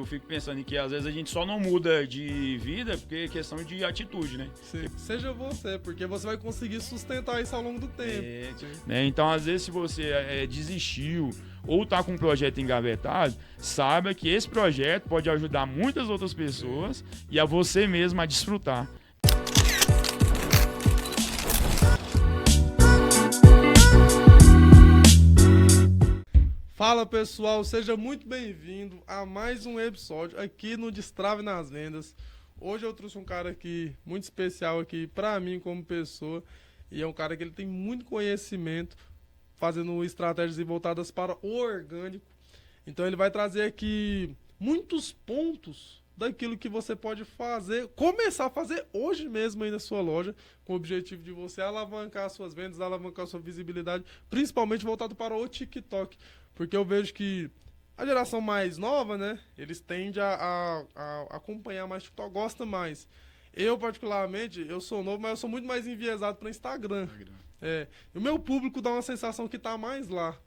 fico pensando que às vezes a gente só não muda de vida porque é questão de atitude, né? Sim. Seja você, porque você vai conseguir sustentar isso ao longo do tempo. Né? Então, às vezes, se você desistiu ou tá com um projeto engavetado, saiba que esse projeto pode ajudar muitas outras pessoas e a você mesmo a desfrutar. Fala pessoal, seja muito bem-vindo a mais um episódio aqui no Destrave nas Vendas. Hoje eu trouxe um cara aqui muito especial aqui pra mim como pessoa e é um cara que ele tem muito conhecimento fazendo estratégias voltadas para o orgânico. Então ele vai trazer aqui muitos pontos daquilo que você pode fazer, começar a fazer hoje mesmo aí na sua loja, com o objetivo de você alavancar as suas vendas, alavancar a sua visibilidade, principalmente voltado para o TikTok. Porque eu vejo que a geração mais nova, né, eles tendem a acompanhar mais TikTok, gosta mais. Eu, particularmente, eu sou novo, mas eu sou muito mais enviesado para Instagram. O meu público dá uma sensação que tá mais lá.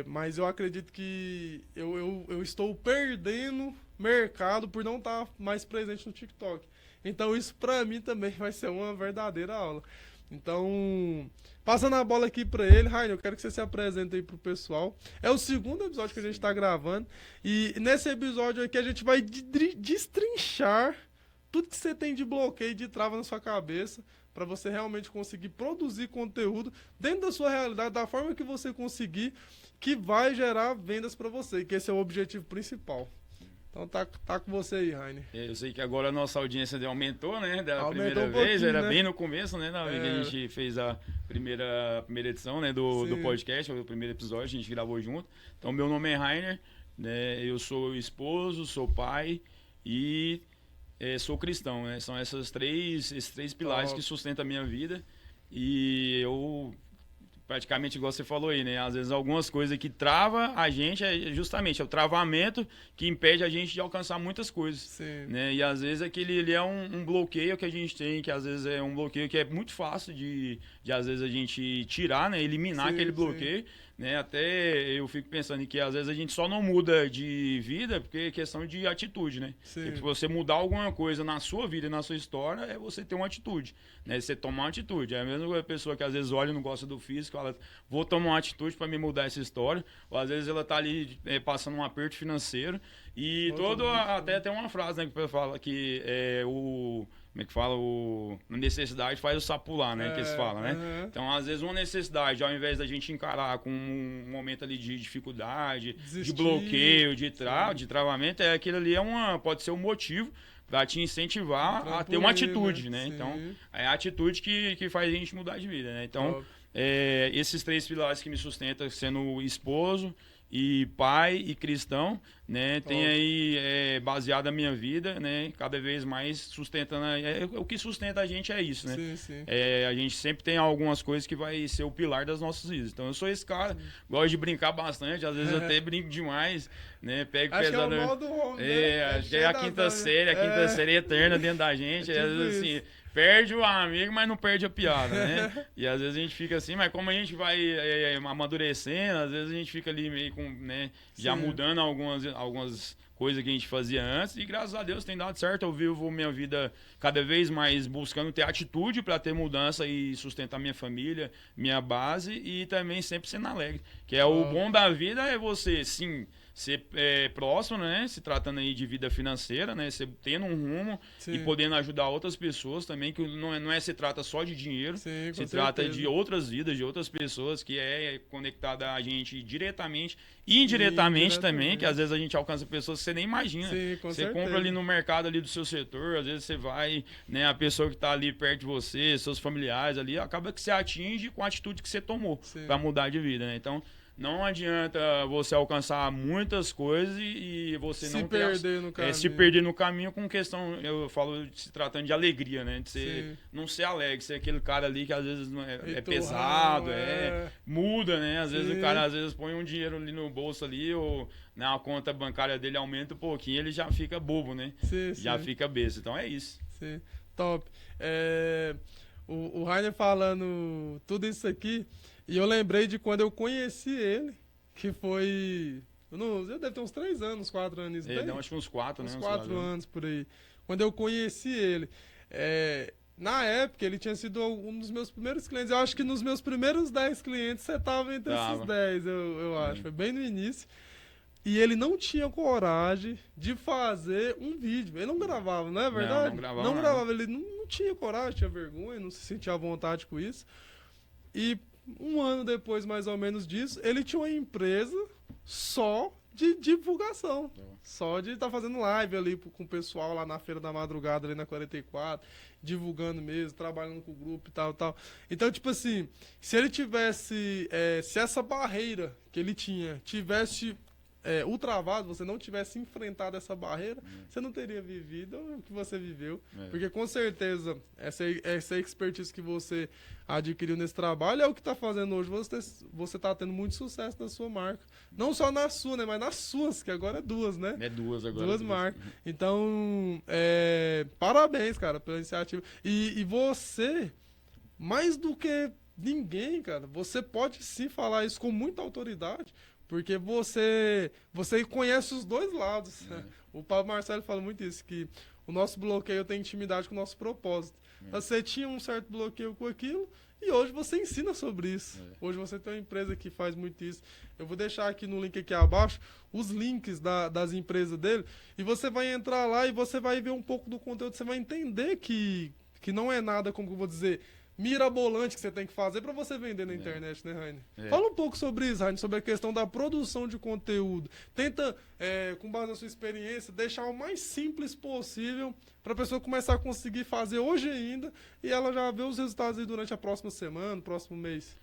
Mas eu acredito que eu estou perdendo mercado por não estar mais presente no TikTok. Então isso pra mim também vai ser uma verdadeira aula. Então, passando a bola aqui pra ele, Rainer, eu quero que você se apresente aí pro pessoal. É o segundo episódio que a gente tá gravando. E nesse episódio aqui a gente vai destrinchar tudo que você tem de bloqueio, de trava na sua cabeça, para você realmente conseguir produzir conteúdo dentro da sua realidade, da forma que você conseguir, que vai gerar vendas para você, que esse é o objetivo principal. Então tá com você aí, Rainer. Eu sei que agora a nossa audiência aumentou, né? Da Aumentou primeira vez, era né? bem no começo, né? Na vez que a gente fez a primeira edição, né? Do podcast, o primeiro episódio, a gente gravou junto. Então, meu nome é Rainer, né? Eu sou esposo, sou pai e sou cristão, né? São esses três pilares que sustentam a minha vida. E eu, praticamente, igual você falou aí, né? Às vezes algumas coisas que trava a gente justamente é o travamento que impede a gente de alcançar muitas coisas, né? E às vezes ele é um bloqueio que a gente tem, que às vezes é um bloqueio que é muito fácil de às vezes a gente tirar, né? Eliminar aquele bloqueio. Né? Até eu fico pensando que às vezes a gente só não muda de vida porque é questão de atitude, né? Se você mudar alguma coisa na sua vida e na sua história, é você ter uma atitude, né? Você tomar uma atitude. É a mesma pessoa que às vezes olha e não gosta do físico, fala, vou tomar uma atitude para me mudar essa história. Ou às vezes ela tá ali passando um aperto financeiro e até tem uma frase, né, que o pessoal fala que como é que fala? A necessidade faz o sapo pular, né? Que eles falam, né? Então, às vezes, uma necessidade, ao invés da gente encarar com um momento ali de dificuldade, de bloqueio, de travamento, aquilo ali pode ser um motivo para te incentivar a ter uma atitude, né? Então, é a atitude que faz a gente mudar de vida, né? Então, esses três pilares que me sustentam, sendo esposo, e pai e cristão, né? Tem aí baseado a minha vida, né? Cada vez mais sustentando. O que sustenta a gente é isso, né? A gente sempre tem algumas coisas que vai ser o pilar das nossas vidas. Então eu sou esse cara, gosto de brincar bastante, às vezes eu até brinco demais, né? Pego pesado. Que é o modo homem, acho que é a quinta série eterna dentro da gente. Às vezes assim. Perde o amigo, mas não perde a piada, né? E às vezes a gente fica assim, mas como a gente vai amadurecendo, às vezes a gente fica ali meio com, né, já mudando algumas coisas que a gente fazia antes, e graças a Deus tem dado certo. Eu vivo minha vida cada vez mais buscando ter atitude para ter mudança e sustentar minha família, minha base, e também sempre sendo alegre. Que é o bom da vida, é você, sim, ser próximo, né? Se tratando aí de vida financeira, né? Você tendo um rumo e podendo ajudar outras pessoas também, que não se trata só de dinheiro, se trata de outras vidas, de outras pessoas, que é conectada a gente diretamente e indiretamente também, que às vezes a gente alcança pessoas que você nem imagina. Você compra ali no mercado ali do seu setor, às vezes você vai, né? A pessoa que está ali perto de você, seus familiares ali, acaba que você atinge com a atitude que você tomou para mudar de vida, né? Então, não adianta você alcançar muitas coisas e você não se perder no caminho com questão, eu falo, se tratando de alegria, né? De você não ser alegre, ser aquele cara ali que às vezes não é pesado, muda, né? Às vezes o cara põe um dinheiro ali no bolso ali, ou a conta bancária dele aumenta um pouquinho, ele já fica bobo, né? Já fica besta. Então é isso. Top. O Rainer falando tudo isso aqui, e eu lembrei de quando eu conheci ele, que foi Já deve ter uns 3 anos, 4 anos. Não, acho que uns 4, né? Uns 4 anos por aí. Quando eu conheci ele. Na época, ele tinha sido um dos meus primeiros clientes. Eu acho que nos meus primeiros 10 clientes, você estava entre esses 10, eu acho. Foi bem no início. E ele não tinha coragem de fazer um vídeo. Ele não gravava, não é verdade? Não gravava. Ele não tinha coragem, tinha vergonha, não se sentia à vontade com isso. E um ano depois, mais ou menos disso, ele tinha uma empresa só de divulgação. Só de estar fazendo live ali com o pessoal lá na Feira da Madrugada, ali na 44, divulgando mesmo, trabalhando com o grupo e tal. Então, tipo assim, se ele tivesse... se essa barreira que ele tinha tivesse... ultravado, você não tivesse enfrentado essa barreira, você não teria vivido o que você viveu. Porque com certeza essa expertise que você adquiriu nesse trabalho é o que está fazendo hoje. Você está tendo muito sucesso na sua marca. Não só na sua, né? Mas nas suas, que agora é 2, né? É 2 agora. 2 marcas. Então, parabéns, cara, pela iniciativa. E você, mais do que ninguém, cara, você pode sim falar isso com muita autoridade. Porque você conhece os 2 lados. O Pablo Marcelo fala muito isso, que o nosso bloqueio tem intimidade com o nosso propósito. Você tinha um certo bloqueio com aquilo e hoje você ensina sobre isso. Hoje você tem uma empresa que faz muito isso. Eu vou deixar aqui no link aqui abaixo os links das empresas dele e você vai entrar lá e você vai ver um pouco do conteúdo. Você vai entender que não é nada, como eu vou dizer... mirabolante que você tem que fazer para você vender na internet, né, Rainer? Fala um pouco sobre isso, Rainer, sobre a questão da produção de conteúdo. Tenta, com base na sua experiência, deixar o mais simples possível para a pessoa começar a conseguir fazer hoje ainda e ela já ver os resultados aí durante a próxima semana, próximo mês.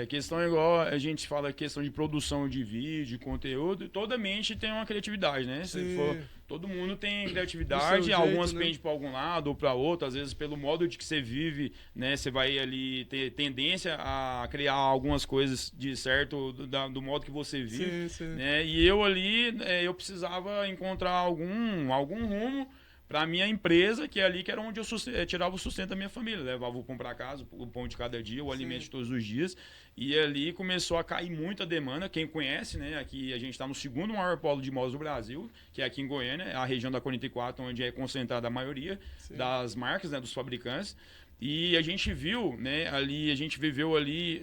Questão igual a gente fala, questão de produção de vídeo, conteúdo, toda mente tem uma criatividade, né? Se for, todo mundo tem criatividade, algumas pendem para algum lado ou para outro, às vezes pelo modo de que você vive, né? Você vai ali ter tendência a criar algumas coisas de certo do modo que você vive, né? E eu ali, eu precisava encontrar algum rumo para minha empresa, que é ali que era onde eu tirava o sustento da minha família. Levava o pão para casa, o pão de cada dia, o alimento de todos os dias. E ali começou a cair muita demanda. Quem conhece, né? Aqui a gente está no 2º maior polo de modas do Brasil, que é aqui em Goiânia, a região da 44, onde é concentrada a maioria das marcas, né, dos fabricantes. E a gente viu, né, ali, a gente viveu ali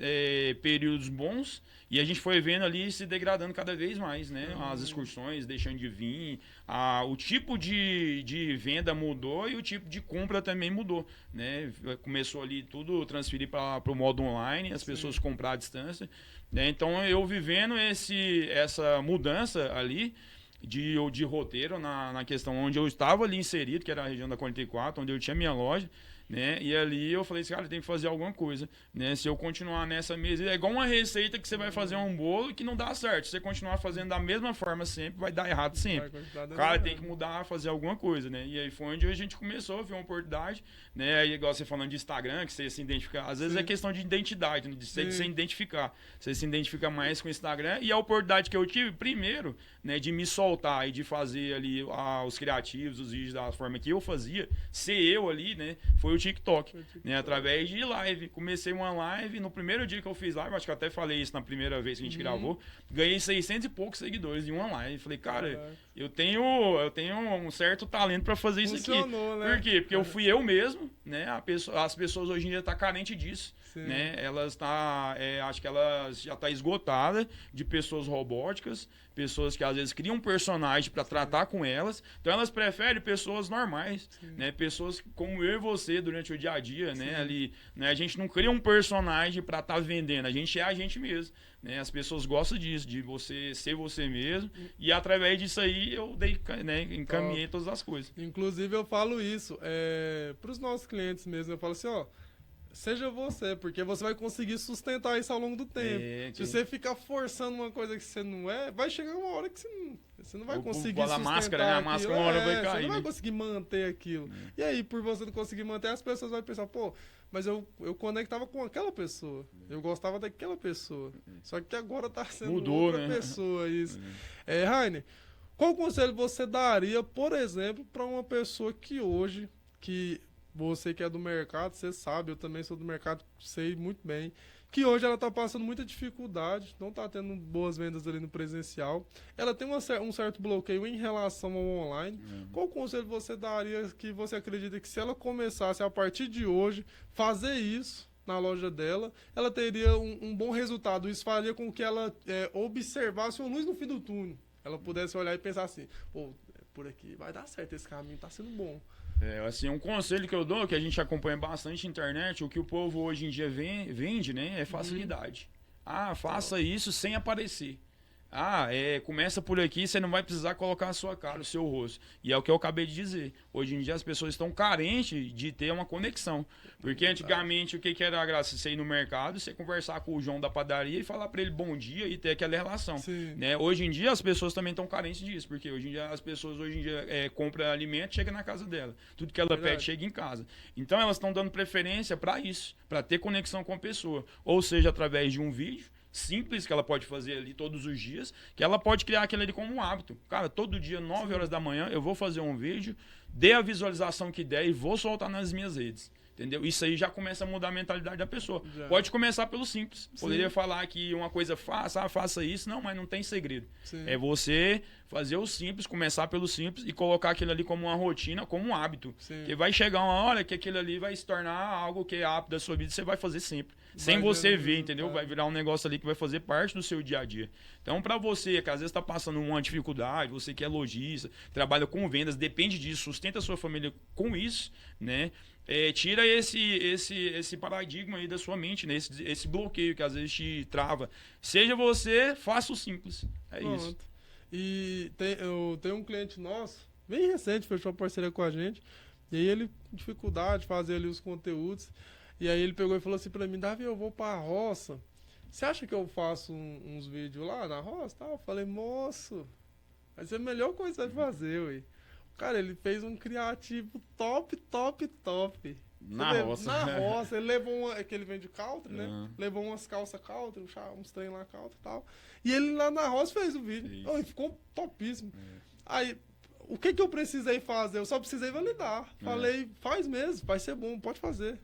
períodos bons e a gente foi vendo ali se degradando cada vez mais, né? As excursões deixando de vir, o tipo de venda mudou e o tipo de compra também mudou, né? Começou ali tudo transferir para o modo online, as pessoas comprar à distância, né? Então eu vivendo essa mudança ali de roteiro na questão onde eu estava ali inserido, que era a região da 44, onde eu tinha minha loja, né? E ali eu falei assim, cara, tem que fazer alguma coisa, né? Se eu continuar nessa mesa, é igual uma receita que você vai fazer um bolo que não dá certo. Se você continuar fazendo da mesma forma sempre, vai dar errado sempre. Cara, tem que mudar, fazer alguma coisa, né? E aí foi onde a gente começou a ver uma oportunidade, né? Aí, igual você falando de Instagram, que você se identifica, às vezes é questão de identidade, né? De você se identificar. Você se identifica mais com o Instagram e a oportunidade que eu tive, primeiro, né, de me soltar e de fazer ali os criativos, os vídeos da forma que eu fazia, ser eu ali, né? Foi o TikTok, né? Através de live. Comecei uma live, no primeiro dia que eu fiz live, acho que eu até falei isso na primeira vez que a gente gravou, ganhei 600 e poucos seguidores em uma live. Falei, cara, eu tenho um certo talento para fazer isso aqui. Né? Por quê? Porque eu fui eu mesmo, né? As pessoas hoje em dia estão carentes disso. Né? Elas acho que elas já estão esgotadas de pessoas robóticas, pessoas que às vezes criam um personagem para tratar com elas, então elas preferem pessoas normais, né? Pessoas como eu e você durante o dia a dia, né? Ali, né? A gente não cria um personagem para estar vendendo, a gente é a gente mesmo, né? As pessoas gostam disso, de você ser você mesmo, e através disso aí eu encaminhei todas as coisas. Inclusive eu falo isso para os nossos clientes mesmo, eu falo assim, seja você, porque você vai conseguir sustentar isso ao longo do tempo. Se você ficar forçando uma coisa que você não é, vai chegar uma hora que você não vai conseguir sustentar máscara, né? A máscara uma hora vai cair. Você não vai conseguir manter aquilo. E aí, por você não conseguir manter, as pessoas vão pensar, mas eu conectava com aquela pessoa. Eu gostava daquela pessoa. Só que agora tá sendo outra pessoa isso. Rainer, qual conselho você daria, por exemplo, para uma pessoa que hoje... você que é do mercado, você sabe, eu também sou do mercado, sei muito bem, que hoje ela está passando muita dificuldade, não está tendo boas vendas ali no presencial. Ela tem um certo bloqueio em relação ao online. Qual conselho você daria que você acredita que se ela começasse a partir de hoje fazer isso na loja dela, ela teria um bom resultado? Isso faria com que ela observasse uma luz no fim do túnel. Ela pudesse olhar e pensar assim, pô, por aqui vai dar certo, esse caminho está sendo bom. Assim, um conselho que eu dou, que a gente acompanha bastante na internet, o que o povo hoje em dia vende, né, é facilidade. Faça isso sem aparecer. Começa por aqui, você não vai precisar colocar a sua cara, o seu rosto. E é o que eu acabei de dizer. Hoje em dia as pessoas estão carentes de ter uma conexão. Porque antigamente o que era a graça? Você ir no mercado, você conversar com o João da padaria e falar pra ele bom dia e ter aquela relação. Né? Hoje em dia as pessoas também estão carentes disso. Porque hoje em dia as pessoas compram alimento e chega na casa dela. Tudo que ela pede chega em casa. Então elas estão dando preferência para isso. Para ter conexão com a pessoa. Ou seja, através de um vídeo simples que ela pode fazer ali todos os dias, que ela pode criar aquilo ali como um hábito. Cara, todo dia, 9 horas da manhã, eu vou fazer um vídeo, dê a visualização que der e vou soltar nas minhas redes. Entendeu? Isso aí já começa a mudar a mentalidade da pessoa. Pode começar pelo simples. Poderia falar que uma coisa faça isso. Não, mas não tem segredo. É você fazer o simples, começar pelo simples e colocar aquilo ali como uma rotina, como um hábito. Que vai chegar uma hora que aquilo ali vai se tornar algo que é hábito da sua vida e você vai fazer sempre. Sem você ver, entendeu? Vai virar um negócio ali que vai fazer parte do seu dia a dia. Então, para você que às vezes está passando uma dificuldade, você que é lojista, trabalha com vendas, depende disso, sustenta a sua família com isso, né? Tira esse paradigma aí da sua mente, né? Esse bloqueio que às vezes te trava. Seja você, faça o simples. Isso. E eu tenho um cliente nosso, bem recente, fechou uma parceria com a gente. E aí ele, com dificuldade de fazer ali os conteúdos. E aí ele pegou e falou assim pra mim, Davi, eu vou pra roça. Você acha que eu faço uns vídeos lá na roça? Eu falei, moço, vai ser a melhor coisa de fazer, ué. Cara, ele fez um criativo top. Na roça, ele levou que ele vende country, né? Levou umas calças country, uns trem lá country e tal. E ele lá na roça fez o vídeo. E ficou topíssimo. Aí, o que eu precisei fazer? Eu só precisei validar. Falei, faz mesmo, vai ser bom, pode fazer.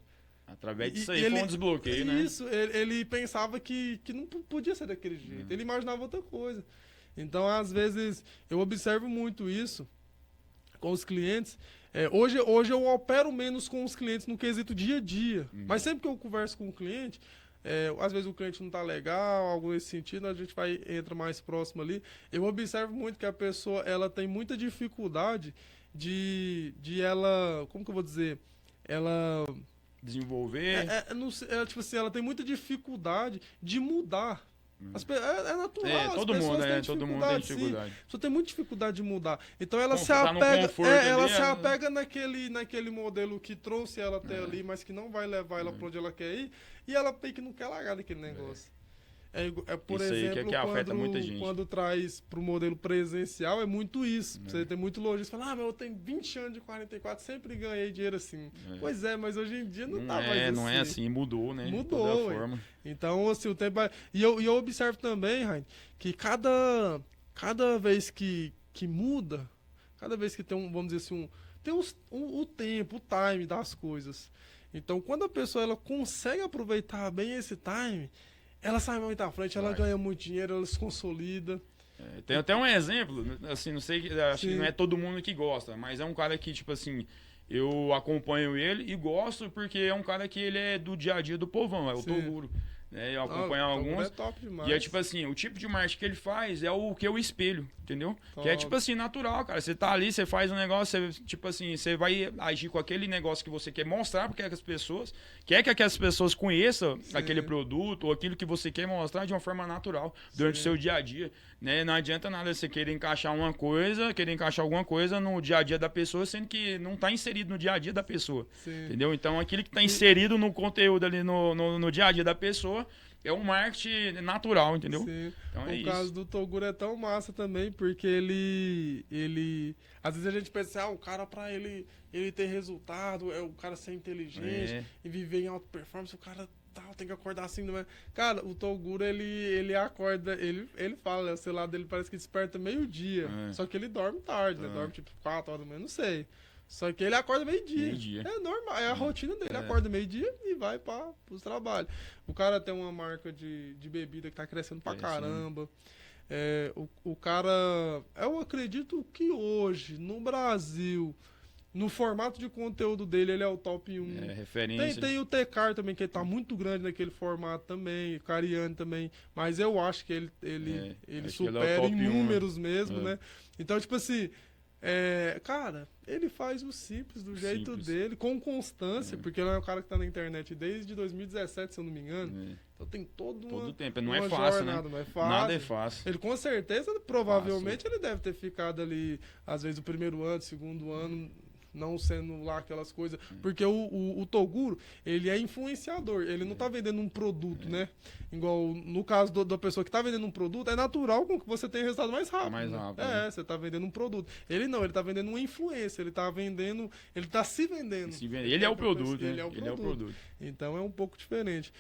Através disso aí foi um desbloqueio, né? Isso, ele pensava que não podia ser daquele jeito. Ele imaginava outra coisa. Então, às vezes, eu observo muito isso com os clientes. Hoje eu opero menos com os clientes no quesito dia a dia. Mas sempre que eu converso com o cliente, às vezes o cliente não tá legal, algo nesse sentido, a gente entra mais próximo ali. Eu observo muito que a pessoa ela tem muita dificuldade de ela, como que eu vou dizer? Ela desenvolver. Tipo assim, ela tem muita dificuldade de mudar. É natural. Todo mundo tem dificuldade. Só tem muita dificuldade de mudar. Então ela se apega, se apega naquele modelo que trouxe ela até ali, mas que não vai levar ela para onde ela quer ir, e ela tem que não quer largar daquele negócio. Por isso exemplo, aí que afeta muita gente. Quando traz para o modelo presencial, é muito isso. Você tem muito lojista que fala, mas eu tenho 20 anos de 44, sempre ganhei dinheiro assim. Pois é, mas hoje em dia não tá mais assim. Não é assim, mudou, né? Mudou, de toda forma. Então, assim, o tempo vai... E eu observo também, Raine, que cada vez que muda, cada vez que tem vamos dizer assim, tem o tempo, o time das coisas. Então, quando a pessoa ela consegue aproveitar bem esse time, ela sai muito à frente, ela ganha muito dinheiro, ela se consolida. Tem até um exemplo, assim, não sei, acho que não é todo mundo que gosta, mas é um cara que, tipo assim, eu acompanho ele e gosto porque é um cara que ele é do dia a dia do povão, é o Toguro. Eu acompanho alguns. É top demais. E é tipo assim, o tipo de marketing que ele faz é o que eu espelho, entendeu? Top. Que é tipo assim, natural, cara. Você tá ali, você faz um negócio, você, tipo assim, você vai agir com aquele negócio que você quer mostrar porque as pessoas, quer que aquelas pessoas conheçam aquele produto ou aquilo que você quer mostrar de uma forma natural durante o seu dia a dia. Né? Não adianta nada você querer encaixar alguma coisa no dia a dia da pessoa, sendo que não tá inserido no dia a dia da pessoa. Entendeu? Então aquilo que tá inserido no conteúdo ali no dia a dia da pessoa é um marketing natural, entendeu? Sim. Então o caso do Toguro é tão massa também, porque ele... Às vezes a gente pensa, o cara pra ele ter resultado, o cara ser inteligente e viver em alta performance, o cara tem que acordar assim, não é? Cara, o Toguro, ele acorda, ele fala, o celular dele parece que desperta meio-dia, só que ele dorme tarde, né? Dorme tipo 4 horas da manhã, não sei. Só que ele acorda meio-dia. Meio-dia. É normal, é a rotina dele. Acorda meio-dia e vai para os trabalhos. O cara tem uma marca de bebida que tá crescendo pra caramba. O cara, eu acredito que hoje, no Brasil, no formato de conteúdo dele, ele é o top 1. É referência. Tem o Tecar também, que ele tá muito grande naquele formato também, o Cariani também, mas eu acho que ele supera em números mesmo, né? Então, tipo assim, cara, ele faz o simples do jeito dele, com constância, porque ele é um cara que tá na internet desde 2017, se eu não me engano. Então tem todo tempo, não é fácil, jornada, né? Não é fácil. Nada é fácil. Ele com certeza, provavelmente, ele deve ter ficado ali, às vezes, o primeiro ano, segundo ano, não sendo lá aquelas coisas. Porque o Toguro, ele é influenciador. Ele não tá vendendo um produto, né? Igual no caso da pessoa que tá vendendo um produto, é natural com que você tenha resultado mais rápido. Mais rápido. Né? Você tá vendendo um produto. Ele não, ele tá vendendo uma influência. Ele tá vendendo, ele tá se vendendo. Ele é o produto, né? Ele é o produto. Então é um pouco diferente.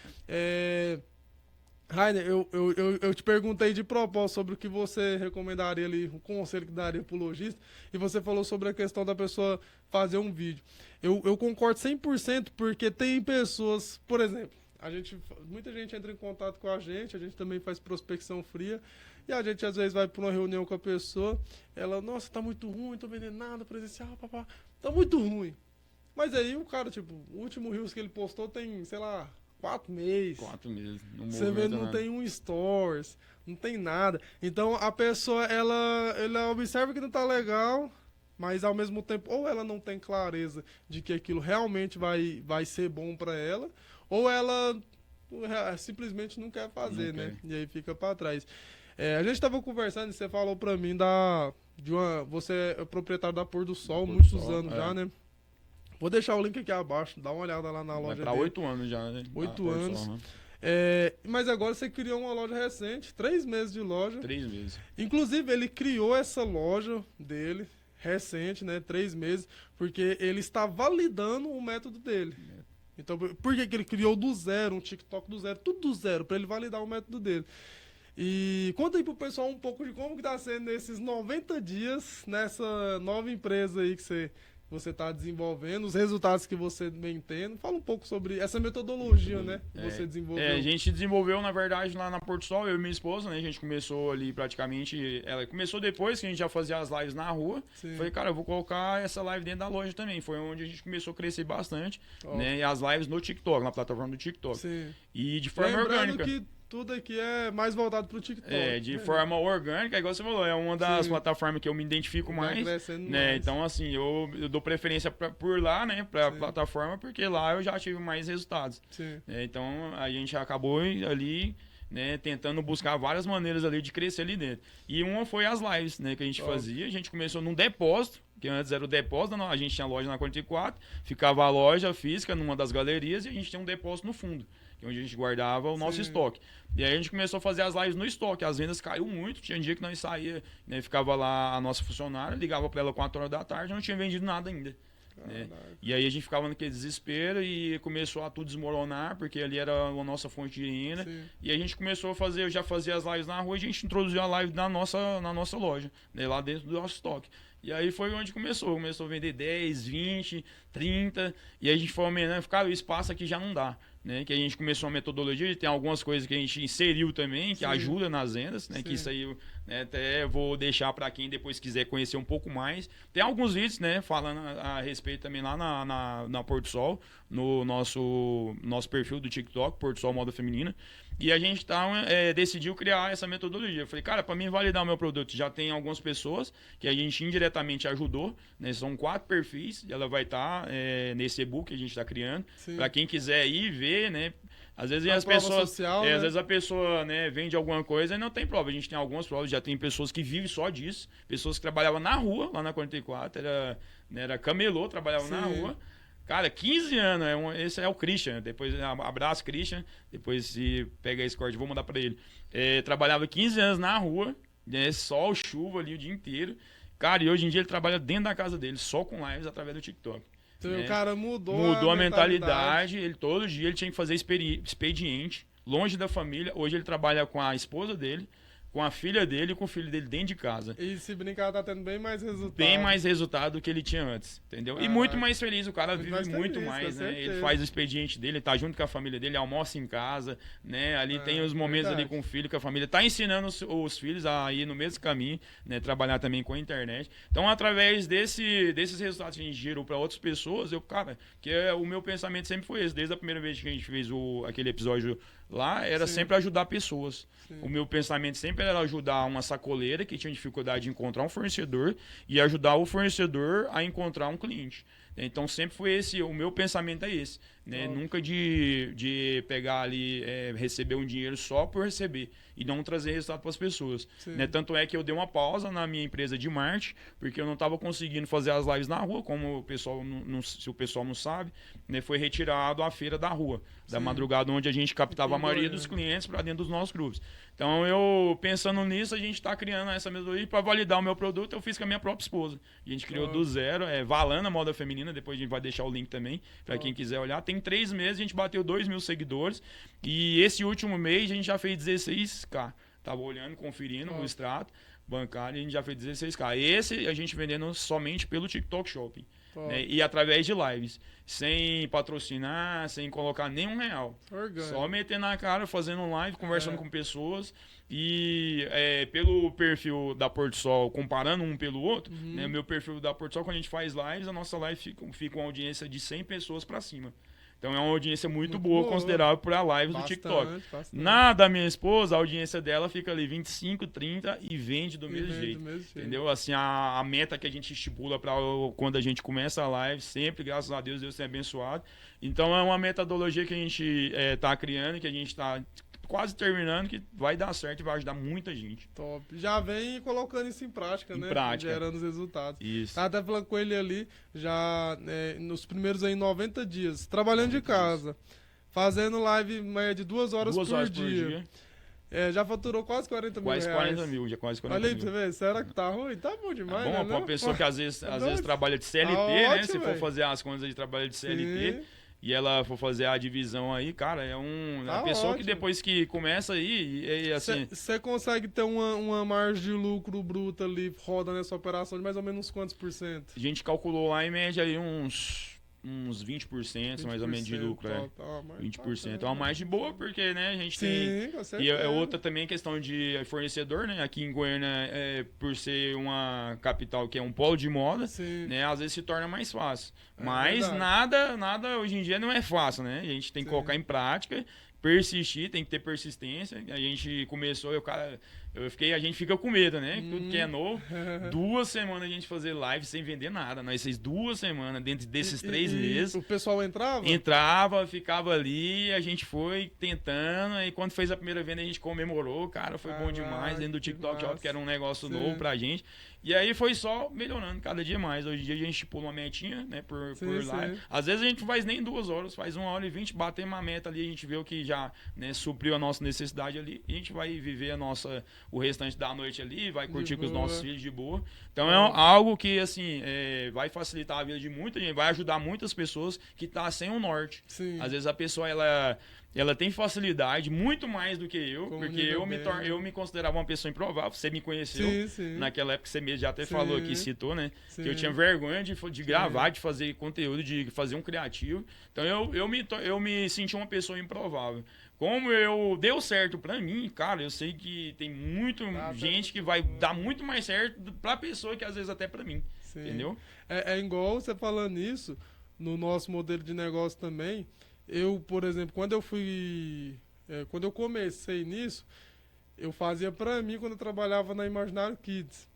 Rainer, eu te perguntei de propósito sobre o que você recomendaria ali, o conselho que daria pro lojista, e você falou sobre a questão da pessoa fazer um vídeo. Eu concordo 100% porque tem pessoas, por exemplo, muita gente entra em contato com a gente também faz prospecção fria, e a gente às vezes vai para uma reunião com a pessoa, ela, nossa, tá muito ruim, tô vendendo nada presencial, papá, tá muito ruim. Mas aí o cara, tipo, o último Reels que ele postou tem, sei lá, 4 meses. 4 meses. Você vê, não tem um stories, não tem nada. Então a pessoa, ela observa que não tá legal, mas ao mesmo tempo, ou ela não tem clareza de que aquilo realmente vai ser bom para ela, ou ela simplesmente não quer fazer, né? E aí fica para trás. A gente tava conversando e você falou para mim você é proprietário da Pôr do Sol, muitos anos já, né? Vou deixar o link aqui abaixo, dá uma olhada lá na loja dele. 8 anos já, né? 8 anos. Mas agora você criou uma loja recente, 3 meses de loja. 3 meses. Inclusive, ele criou essa loja dele, recente, né? 3 meses, porque ele está validando o método dele. Então, por que ele criou do zero, um TikTok do zero, tudo do zero, para ele validar o método dele. E conta aí pro pessoal um pouco de como que tá sendo esses 90 dias nessa nova empresa aí que você está desenvolvendo, os resultados que você vem tendo. Fala um pouco sobre essa metodologia, né, que você desenvolveu. A gente desenvolveu, na verdade, lá na Pôr do Sol, eu e minha esposa, né, a gente começou ali praticamente, ela começou depois que a gente já fazia as lives na rua. Sim. Falei, cara, eu vou colocar essa live dentro da loja também. Foi onde a gente começou a crescer bastante, né, e as lives no TikTok, na plataforma do TikTok. Sim. E de forma orgânica. Que tudo aqui é mais voltado pro TikTok. De forma orgânica, igual você falou, é uma das plataformas que eu me identifico mais. Né? Então, assim, eu dou preferência por lá, né, pra plataforma, porque lá eu já tive mais resultados. Então, a gente acabou ali, né, tentando buscar várias maneiras ali de crescer ali dentro. E uma foi as lives, né, que a gente fazia. A gente começou num depósito, que antes era o depósito, a gente tinha loja na 44, ficava a loja física numa das galerias e a gente tinha um depósito no fundo, que é onde a gente guardava o nosso estoque. E aí a gente começou a fazer as lives no estoque, as vendas caiu muito, tinha dia que nós saía, né, ficava lá a nossa funcionária, ligava para ela 4 horas da tarde, não tinha vendido nada ainda. Né? E aí a gente ficava naquele desespero e começou a tudo desmoronar, porque ali era a nossa fonte de renda. E a gente começou a fazer, eu já fazia as lives na rua, e a gente introduziu a live na nossa loja, né, lá dentro do nosso estoque. E aí foi onde começou a vender 10, 20, 30, e aí a gente foi aumentando, o espaço aqui já não dá. Né, que a gente começou uma metodologia, tem algumas coisas que a gente inseriu também, que ajuda nas vendas, né, que isso aí, né, até vou deixar para quem depois quiser conhecer um pouco mais. Tem alguns vídeos, né, falando a respeito também lá na Pôr do Sol, no nosso perfil do TikTok, Pôr do Sol Moda Feminina. E a gente decidiu criar essa metodologia. Eu falei, cara, para mim validar o meu produto, já tem algumas pessoas que a gente indiretamente ajudou, né? São 4 perfis, ela vai estar nesse e-book que a gente está criando. Para quem quiser ir ver, né? Às vezes as pessoas, social, né? Às vezes a pessoa, né, vende alguma coisa e não tem prova. A gente tem algumas provas, já tem pessoas que vivem só disso, pessoas que trabalhavam na rua, lá na 44, era camelô, trabalhavam na rua. Cara, 15 anos, esse é o Christian, depois abraço Christian, depois se pega esse corte, vou mandar pra ele. Trabalhava 15 anos na rua, né, sol, chuva ali o dia inteiro. Cara, e hoje em dia ele trabalha dentro da casa dele, só com lives através do TikTok. Então o cara mudou a mentalidade, todo dia ele tinha que fazer expediente, longe da família. Hoje ele trabalha com a esposa dele, com a filha dele e com o filho dele dentro de casa. E se brincar, tá tendo bem mais resultado. Bem mais resultado do que ele tinha antes, entendeu? E muito mais feliz, o cara vive muito mais, né? Certeza. Ele faz o expediente dele, tá junto com a família dele, almoça em casa, né? Ali tem os momentos ali com o filho, com a família. Tá ensinando os filhos a ir no mesmo caminho, né? Trabalhar também com a internet. Então, através desses resultados que a gente gerou para outras pessoas, o meu pensamento sempre foi esse. Desde a primeira vez que a gente fez aquele episódio lá, era sempre ajudar pessoas. O meu pensamento sempre era ajudar uma sacoleira que tinha dificuldade de encontrar um fornecedor e ajudar o fornecedor a encontrar um cliente. Então sempre foi esse, o meu pensamento é esse, né? Nunca de pegar ali, receber um dinheiro só por receber e não trazer resultado para as pessoas, né? Tanto é que eu dei uma pausa na minha empresa de marketing, porque eu não estava conseguindo fazer as lives na rua, como o pessoal se o pessoal não sabe, né? Foi retirado a feira da rua, da madrugada, onde a gente captava a maioria dos clientes para dentro dos nossos grupos. Então eu, pensando nisso, a gente está criando essa metodologia para validar o meu produto. Eu fiz com a minha própria esposa. A gente criou do zero, Valana Moda Feminina, depois a gente vai deixar o link também para quem quiser olhar. Tem 3 meses, a gente bateu 2.000 seguidores e esse último mês a gente já fez 16k. Tava olhando, conferindo o extrato bancário e a gente já fez 16k. Esse a gente vendendo somente pelo TikTok Shopping. Né? E através de lives, sem patrocinar, sem colocar nenhum real. Só metendo na cara, fazendo live, conversando com pessoas. E pelo perfil da Porto Sol, comparando um pelo outro, né? Meu perfil da Porto Sol, quando a gente faz lives, a nossa live fica uma audiência de 100 pessoas para cima. Então é uma audiência muito boa, considerável para lives do TikTok. Na da minha esposa, a audiência dela fica ali 25, 30 e vende do mesmo jeito. Entendeu? Assim, a meta que a gente estipula para quando a gente começa a live, sempre, graças a Deus tem abençoado. Então é uma metodologia que a gente tá criando, que a gente está quase terminando, que vai dar certo e vai ajudar muita gente. Top. Já vem colocando isso em prática, né? Prática. Gerando os resultados. Isso. Tá até falando com ele ali, já nos primeiros 90 dias, trabalhando de casa, fazendo live média de 2 horas por dia. Já faturou quase 40 mil reais. Quase 40 mil, já quase 40 mil. Olha aí pra você ver, será que tá ruim? Tá bom demais, bom, né? Pra uma pessoa que às vezes trabalha de CLT, né? Ótimo, Se for fazer as contas de trabalho de CLT... E ela for fazer a divisão aí, cara, uma pessoa que depois que começa aí, assim... Você consegue ter uma margem de lucro bruta ali, roda nessa operação de mais ou menos quantos por cento? A gente calculou lá em média aí uns 20% mais ou menos de lucro, 20%. É uma margem boa, porque, né, a gente tem... Com certeza. E outra também questão de fornecedor, né? Aqui em Goiânia, por ser uma capital que é um polo de moda, né, às vezes se torna mais fácil. Mas nada hoje em dia não é fácil, né? A gente tem que colocar em prática, persistir, tem que ter persistência. A gente começou, a gente fica com medo, né? Tudo que é novo. 2 semanas a gente fazer live sem vender nada. Nós fez 2 semanas dentro desses 3 meses. O pessoal entrava? Entrava, ficava ali, a gente foi tentando. E quando fez a primeira venda, a gente comemorou. Cara, foi bom demais. Dentro do TikTok Shop, que era um negócio novo pra gente. E aí foi só melhorando cada dia mais. Hoje em dia a gente pula uma metinha, né, por live. Às vezes a gente faz nem 2 horas, faz 1h20, bater uma meta ali, a gente vê o que já, né, supriu a nossa necessidade ali. E a gente vai viver o restante da noite ali, vai curtir com os nossos filhos de boa. Então é algo que, assim, vai facilitar a vida de muita gente, vai ajudar muitas pessoas que tá sem o norte. Às vezes a pessoa, ela tem facilidade, muito mais do que eu, porque eu me considerava uma pessoa improvável. Você me conheceu naquela época, você mesmo já até falou aqui, citou, né? Que eu tinha vergonha de gravar, de fazer conteúdo, de fazer um criativo. Então eu me senti uma pessoa improvável. Como deu certo pra mim, cara, eu sei que tem muita gente que vai dar muito mais certo pra pessoa que às vezes até pra mim. Entendeu? É igual você falando isso, no nosso modelo de negócio também. Eu, por exemplo, quando eu comecei nisso, eu fazia pra mim quando eu trabalhava na Imaginário Kids.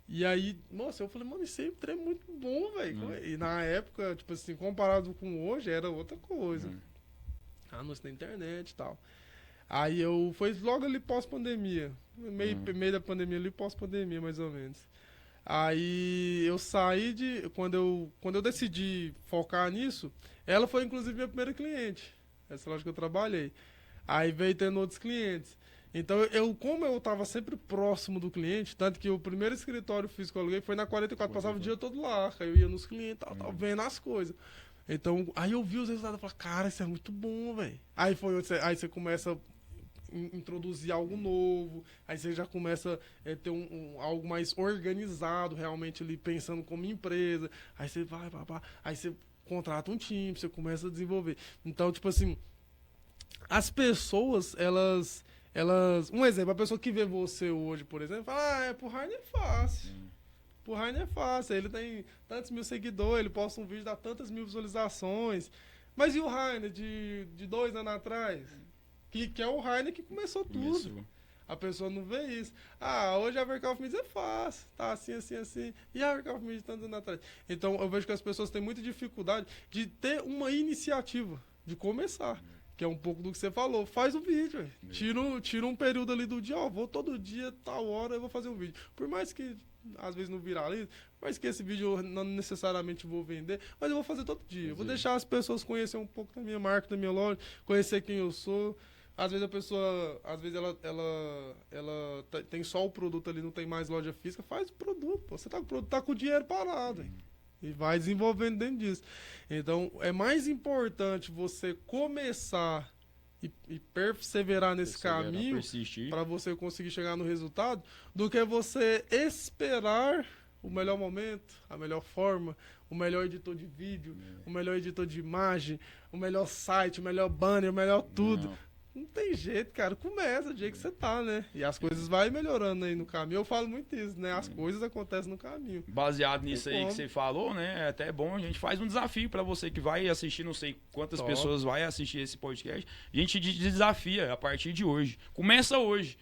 E aí, nossa, eu falei, mano, isso aí é muito bom, velho. E na época, tipo assim, comparado com hoje, era outra coisa. Anúncio na internet e tal. Aí foi logo ali pós-pandemia. Meio da pandemia ali, pós-pandemia, mais ou menos. Aí eu saí quando eu decidi focar nisso, ela foi inclusive minha primeira cliente. Essa loja que eu trabalhei. Aí veio tendo outros clientes. Então como eu estava sempre próximo do cliente, tanto que o primeiro escritório físico que eu aluguei foi na 44, passava o dia todo lá. Aí eu ia nos clientes, tal, vendo as coisas. Então, aí eu vi os resultados e falei, cara, isso é muito bom, velho. Aí você começa a introduzir algo novo, aí você já começa a ter algo mais organizado, realmente ali pensando como empresa, aí você vai, aí você contrata um time, você começa a desenvolver. Então, tipo assim, as pessoas, elas... Um exemplo, a pessoa que vê você hoje, por exemplo, fala, pro Rainer é fácil. Pro Rainer é fácil, ele tem tantos mil seguidores, ele posta um vídeo, dá tantas mil visualizações. Mas e o Rainer de 2 anos atrás? Que é o Rainer que começou tudo. A pessoa não vê isso. Hoje a Verkauf Media é fácil, tá assim. E a Verkauf Media tantos anos atrás. Então eu vejo que as pessoas têm muita dificuldade de ter uma iniciativa, de começar. Que é um pouco do que você falou. Faz o vídeo, tira um período ali do dia, vou todo dia, tal hora, eu vou fazer um vídeo. Por mais que às vezes não viralize, por mais que esse vídeo eu não necessariamente vou vender, mas eu vou fazer todo dia. Eu vou deixar as pessoas conhecer um pouco da minha marca, da minha loja, conhecer quem eu sou. Às vezes a pessoa, ela tem só o produto ali, não tem mais loja física, faz o produto, pô. Você tá com o produto, tá com o dinheiro parado, e vai desenvolvendo dentro disso. Então, é mais importante você começar e perseverar nesse caminho para você conseguir chegar no resultado, do que você esperar o melhor momento, a melhor forma, o melhor editor de vídeo, o melhor editor de imagem, o melhor site, o melhor banner, o melhor tudo. Não tem jeito, cara. Começa do jeito que você tá, né? E as coisas vão melhorando aí no caminho. Eu falo muito isso, né? As coisas acontecem no caminho. Baseado nisso aí que você falou, né? É até bom, a gente faz um desafio pra você que vai assistir, não sei quantas pessoas vai assistir esse podcast. A gente desafia a partir de hoje. Começa hoje.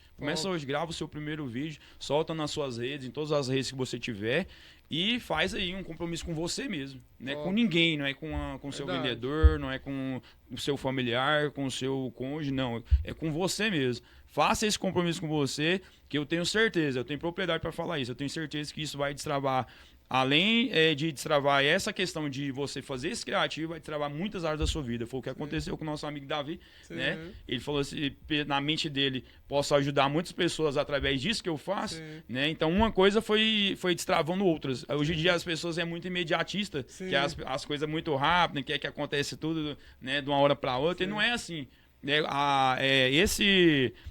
Grava o seu primeiro vídeo, solta nas suas redes, em todas as redes que você tiver. E faz aí um compromisso com você mesmo. Não é com ninguém, não é com o seu vendedor, não é com o seu familiar, com o seu cônjuge, não. É com você mesmo. Faça esse compromisso com você, que eu tenho certeza, eu tenho propriedade para falar isso, eu tenho certeza que isso vai destravar, além de destravar essa questão de você fazer esse criativo, vai destravar muitas áreas da sua vida. Foi o que aconteceu com o nosso amigo Davi, né? Ele falou assim, na mente dele, posso ajudar muitas pessoas através disso que eu faço, né? Então uma coisa foi destravando outras. Hoje em dia as pessoas é muito imediatista, que as coisas muito rápidas, quer que acontece tudo, né, de uma hora para outra, e não é assim.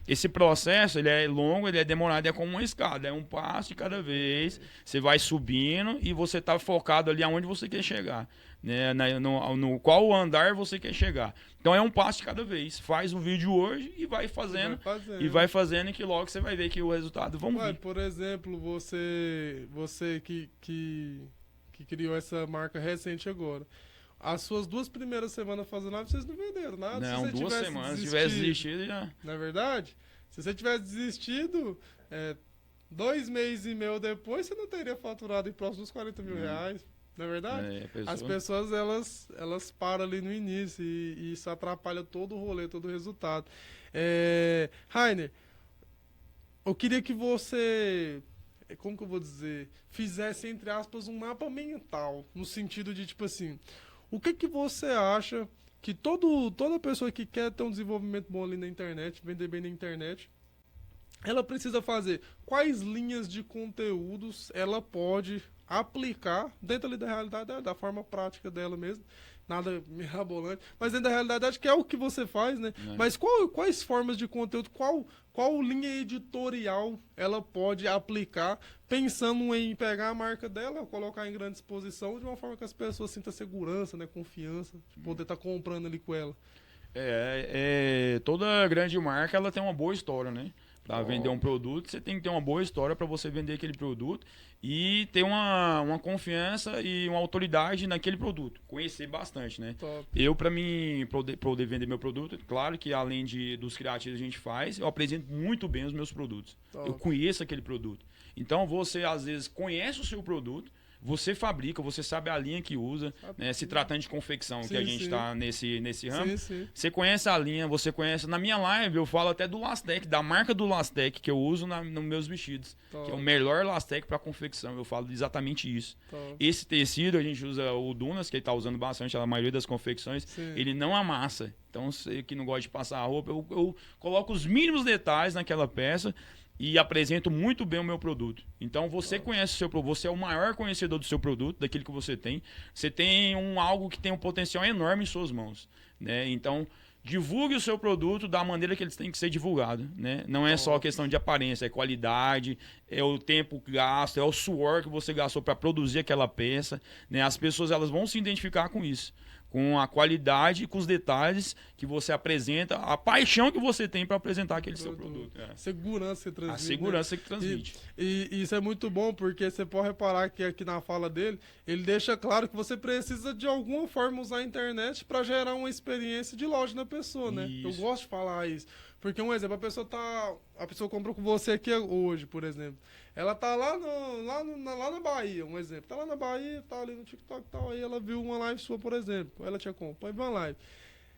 Esse processo, ele é longo, ele é demorado, é como uma escada, é um passo de cada vez, você vai subindo e você está focado ali aonde você quer chegar, né? No qual andar você quer chegar. Então é um passo de cada vez, faz um vídeo hoje e vai fazendo, e que logo você vai ver que o resultado vir. Por exemplo, você que criou essa marca recente agora, as suas 2 primeiras semanas fazendo live, vocês não venderam nada. Não, se 2 semanas. Se tivesse desistido, já... Não é verdade? Se você tivesse desistido, 2 meses e meio depois, você não teria faturado em próximo dos 40 mil reais. Não é verdade? As pessoas, elas param ali no início e isso atrapalha todo o rolê, todo o resultado. Rainer, eu queria que você... Como que eu vou dizer? Fizesse, entre aspas, um mapa mental. No sentido de, tipo assim... O que você acha que toda pessoa que quer ter um desenvolvimento bom ali na internet, vender bem na internet, ela precisa fazer? Quais linhas de conteúdos ela pode aplicar dentro ali da realidade, da forma prática dela mesmo? Nada mirabolante, mas dentro da realidade acho que é o que você faz, né? Mas quais formas de conteúdo, qual linha editorial ela pode aplicar, pensando em pegar a marca dela, colocar em grande exposição, de uma forma que as pessoas sintam segurança, né, confiança, de poder estar comprando ali com ela? Toda grande marca, ela tem uma boa história, né? Para vender um produto, você tem que ter uma boa história para você vender aquele produto e ter uma confiança e uma autoridade naquele produto. Conhecer bastante, né? Top. Eu, para mim, poder vender meu produto, claro que além dos criativos que a gente faz, eu apresento muito bem os meus produtos. Top. Eu conheço aquele produto. Então, você, às vezes, conhece o seu produto, você fabrica, você sabe a linha que usa, né? Se tratando de confecção, que a gente está nesse ramo. Você conhece a linha, você conhece... Na minha live, eu falo até do Lastec, da marca do Lastec que eu uso nos meus vestidos. Top. Que é o melhor Lastec para confecção. Eu falo exatamente isso. Top. Esse tecido, a gente usa o Dunas, que ele está usando bastante a maioria das confecções. Ele não amassa. Então, você que não gosta de passar a roupa, eu coloco os mínimos detalhes naquela peça e apresento muito bem o meu produto. Então, você conhece o seu produto, você é o maior conhecedor do seu produto, daquilo que você tem. Você tem algo que tem um potencial enorme em suas mãos, né? Então, divulgue o seu produto da maneira que eles têm que ser divulgados, né? Não é só questão de aparência, é qualidade, é o tempo gasto, é o suor que você gastou para produzir aquela peça, né? As pessoas elas vão se identificar com isso, com a qualidade e com os detalhes que você apresenta, a paixão que você tem para apresentar aquele seu produto. Segurança que transmite. A segurança que transmite. E isso é muito bom, porque você pode reparar que aqui na fala dele, ele deixa claro que você precisa de alguma forma usar a internet para gerar uma experiência de loja na pessoa, né? Isso. Eu gosto de falar isso. Porque, um exemplo, a pessoa compra com você aqui hoje, por exemplo. Ela tá lá na Bahia, um exemplo. Tá lá na Bahia, tá ali no TikTok e tal. Aí ela viu uma live sua, por exemplo. Ela te acompanha, viu uma live.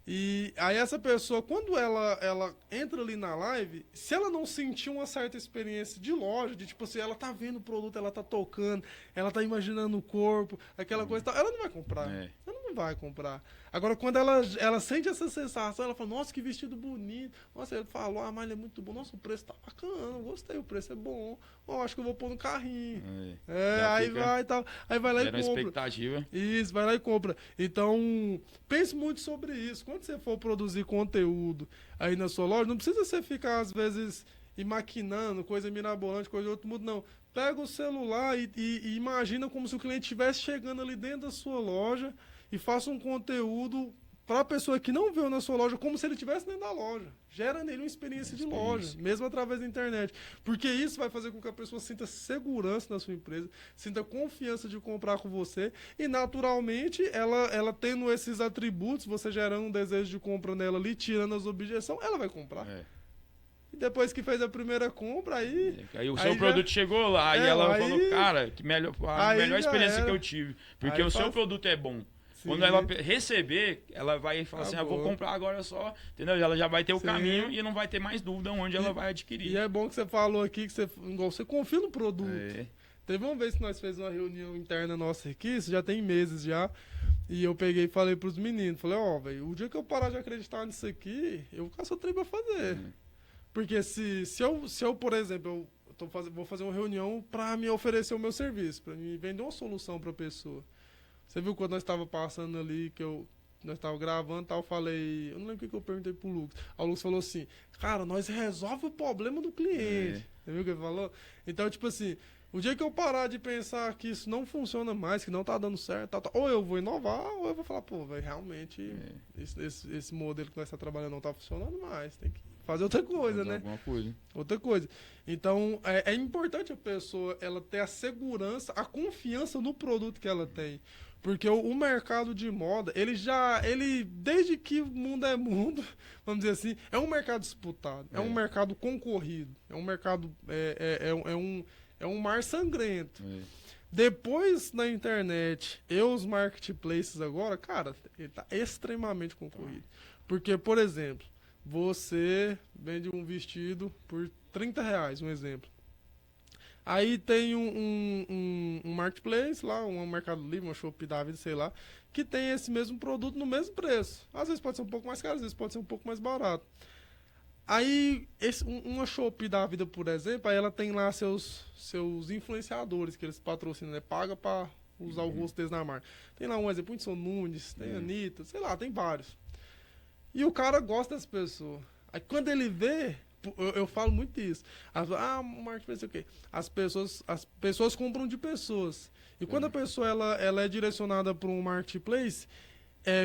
E aí essa pessoa, quando ela entra ali na live, se ela não sentir uma certa experiência de loja, de tipo assim, ela tá vendo o produto, ela tá tocando, ela tá imaginando o corpo, aquela coisa e tal, ela não vai comprar. Ela não vai comprar. Agora, quando ela sente essa sensação, ela fala, nossa, que vestido bonito. Nossa, ele falou, a malha é muito boa. Nossa, o preço tá bacana, gostei, o preço é bom. Acho que eu vou pôr no carrinho. Aí vai e tal. Aí vai lá e compra. Expectativa. Isso, vai lá e compra. Então, pense muito sobre isso. Quando você for produzir conteúdo aí na sua loja, não precisa você ficar, às vezes, maquinando coisa mirabolante, coisa de outro mundo, não. Pega o celular e imagina como se o cliente estivesse chegando ali dentro da sua loja e faça um conteúdo para a pessoa que não viu na sua loja, como se ele estivesse dentro da loja. Gera nele uma experiência de loja, mesmo através da internet. Porque isso vai fazer com que a pessoa sinta segurança na sua empresa, sinta confiança de comprar com você e, naturalmente, ela tendo esses atributos, você gerando um desejo de compra nela ali, tirando as objeções, ela vai comprar. E depois que fez a primeira compra, aí o seu produto chegou lá e ela falou, cara, a melhor experiência que eu tive. Porque aí o seu produto é bom. Sim. Quando ela receber, ela vai falar assim, vou comprar agora só, entendeu? Ela já vai ter o caminho e não vai ter mais dúvida onde ela vai adquirir. E é bom que você falou aqui que você confia no produto. Teve uma vez que nós fizemos uma reunião interna nossa aqui, isso já tem meses já, e eu peguei e falei pros meninos, falei, velho, o dia que eu parar de acreditar nisso aqui, eu vou ficar só trem pra fazer. Porque se eu, por exemplo, vou fazer uma reunião pra me oferecer o meu serviço, pra me vender uma solução pra pessoa. Você viu quando nós estávamos passando ali, nós estávamos gravando e tal, eu falei... Eu não lembro o que eu perguntei pro Lucas. Aí o Lucas falou assim, cara, nós resolve o problema do cliente. Você viu o que ele falou? Então, tipo assim, o dia que eu parar de pensar que isso não funciona mais, que não tá dando certo, ou eu vou inovar, ou eu vou falar, pô, velho, realmente esse modelo que nós estamos trabalhando não tá funcionando mais. Tem que fazer outra coisa, né? Alguma coisa. Outra coisa. Então, é importante a pessoa ela ter a segurança, a confiança no produto que ela tem. Porque o mercado de moda, ele desde que o mundo é mundo, vamos dizer assim, é um mercado disputado, é um mercado concorrido, é um mercado, é um mar sangrento. Depois na internet e os marketplaces agora, cara, ele tá extremamente concorrido. Porque, por exemplo, você vende um vestido por R$30, um exemplo. Aí tem um marketplace lá, um Mercado Livre, uma Shopee da vida, sei lá, que tem esse mesmo produto no mesmo preço. Às vezes pode ser um pouco mais caro, às vezes pode ser um pouco mais barato. Aí, uma Shopee da vida, por exemplo, aí ela tem lá seus influenciadores que eles patrocinam, né? Paga pra usar o rosto deles na marca. Tem lá um exemplo, o Whindersson Nunes, tem a Anitta, sei lá, tem vários. E o cara gosta das pessoas. Aí quando ele vê... Eu falo muito isso. Marketplace, o quê? As pessoas compram de pessoas. E quando a pessoa ela é direcionada para um marketplace,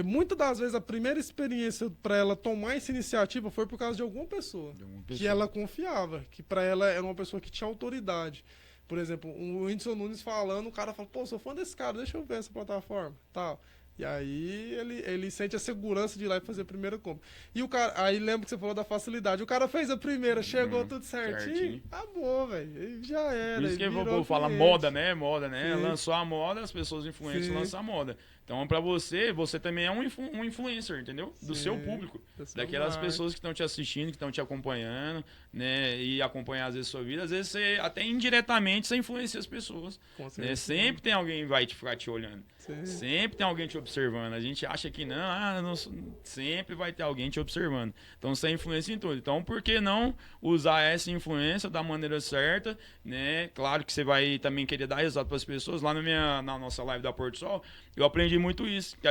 muitas das vezes a primeira experiência para ela tomar essa iniciativa foi por causa de alguma pessoa. Que ela confiava, que para ela era uma pessoa que tinha autoridade. Por exemplo, o Whindersson Nunes falando, o cara fala, pô, sou fã desse cara, deixa eu ver essa plataforma, tal. E aí ele sente a segurança de ir lá e fazer a primeira compra. E o cara, aí lembra que você falou da facilidade. O cara fez a primeira, chegou tudo certinho. Acabou, velho. Já era. Por isso que eu vou falar moda, né? Moda, né? Sim. Lançou a moda, as pessoas influentes lançam a moda. Então, pra você também é um influencer, entendeu? Do seu público. Daquelas pessoas que estão te assistindo, que estão te acompanhando, né? E acompanhar, às vezes, a sua vida. Às vezes, até indiretamente, você influencia as pessoas. Né? Sempre tem alguém que vai ficar te olhando. Sim. Sempre tem alguém te observando. observando. A gente acha que não, sempre vai ter alguém te observando. Então você influencia em tudo. Então por que não usar essa influência da maneira certa, né? Claro que você vai também querer dar resultado para as pessoas. Lá na nossa live da Porto Sol, eu aprendi muito isso. Que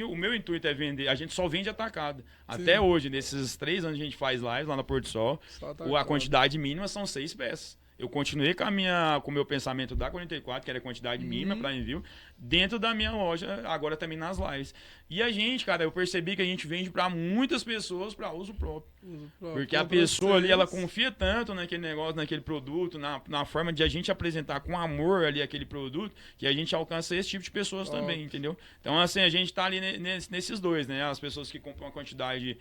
o meu intuito é vender. A gente só vende atacado. Até hoje, nesses 3 anos que a gente faz live lá na Porto Sol, a quantidade mínima são 6 peças. Eu continuei com o meu pensamento da 44, que era a quantidade mínima para envio, dentro da minha loja, agora também nas lives. E a gente, cara, eu percebi que a gente vende para muitas pessoas para uso próprio. Porque a pessoa ali, ela confia tanto naquele negócio, naquele produto, na forma de a gente apresentar com amor ali aquele produto, que a gente alcança esse tipo de pessoas também, entendeu? Então, assim, a gente tá ali nesses dois, né? As pessoas que compram uma quantidade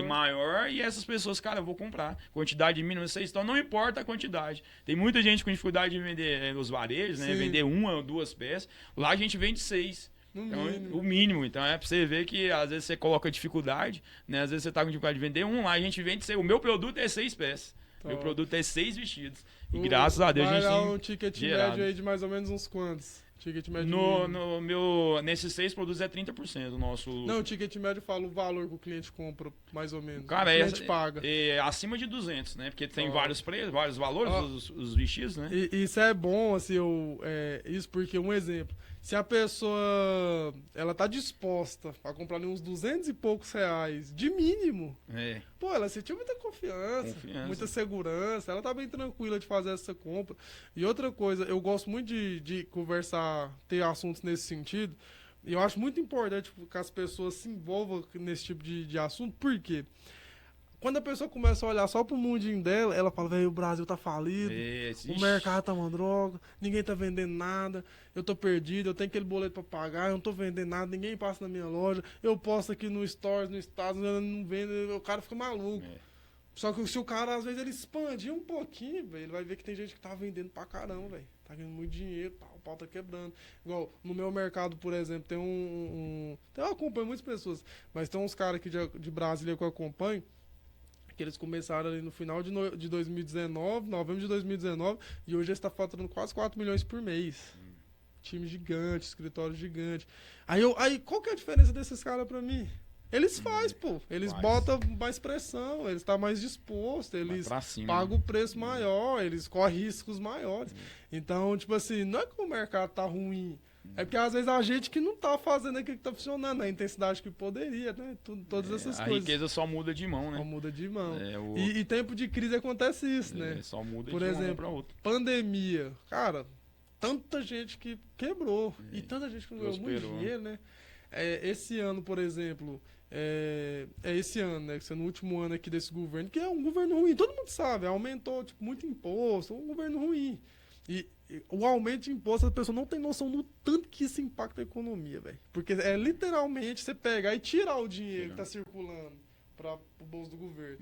maior e essas pessoas, cara, eu vou comprar. Quantidade mínima, então não importa a quantidade. Tem muita gente com dificuldade de vender nos varejos, né? Vender 1 ou 2 peças. Lá a gente vende 6. Então, o mínimo. Então é pra você ver que às vezes você coloca dificuldade, né? Às vezes você tá com dificuldade de vender 1, lá a gente vende 6. O meu produto é 6 peças. Meu produto é 6 vestidos. E graças a Deus a gente vai dar um ticket médio aí de mais ou menos uns quantos? Ticket médio nesses 6 produtos é 30% do nosso... Não, o ticket médio fala o valor que o cliente compra, mais ou menos. Cara, o cliente paga. É acima de 200, né? Porque tem vários preços, vários valores, os vestidos, né? E isso é bom, assim, isso porque, um exemplo, se a pessoa, ela tá disposta a comprar ali uns 200 e poucos reais, de mínimo, pô, ela sentiu muita confiança, muita segurança, ela tá bem tranquila de fazer essa compra. E outra coisa, eu gosto muito de conversar, ter assuntos nesse sentido, e eu acho muito importante que as pessoas se envolvam nesse tipo de assunto, por quê? Quando a pessoa começa a olhar só pro mundinho dela, ela fala, velho, o Brasil tá falido, o mercado tá uma droga, ninguém tá vendendo nada, eu tô perdido, eu tenho aquele boleto pra pagar, eu não tô vendendo nada, ninguém passa na minha loja, eu posto aqui no Stories, no Status, eu não vendo, o cara fica maluco. Só que se o cara, às vezes, ele expandir um pouquinho, velho, ele vai ver que tem gente que tá vendendo pra caramba, velho. Tá ganhando muito dinheiro, o pau tá quebrando. Igual, no meu mercado, por exemplo, tem eu acompanho muitas pessoas, mas tem uns caras aqui de Brasília que eu acompanho, que eles começaram ali no final de 2019, novembro de 2019, e hoje eles estão faturando quase 4 milhões por mês. Time gigante, escritório gigante. Aí qual que é a diferença desses caras pra mim? Eles fazem, pô. Eles botam mais pressão, eles estão mais dispostos, eles pagam o preço maior, eles correm riscos maiores. Então, tipo assim, não é que o mercado tá ruim. É porque às vezes a gente que não tá fazendo aquilo que tá funcionando, a intensidade que poderia, né? Todas essas coisas. A riqueza só muda de mão, né? Só muda de mão. E tempo de crise acontece isso, né? Só muda Por de exemplo, uma pra outra. Pandemia. Cara, tanta gente que quebrou. E tanta gente que não ganhou muito dinheiro, né? Esse ano, por exemplo, esse ano, né? Que é no último ano aqui desse governo, que é um governo ruim. Todo mundo sabe, aumentou muito imposto, um governo ruim. E o aumento de imposto, a pessoa não tem noção do tanto que isso impacta a economia, velho. Porque é literalmente você pegar e tirar o dinheiro que tá circulando para o bolso do governo.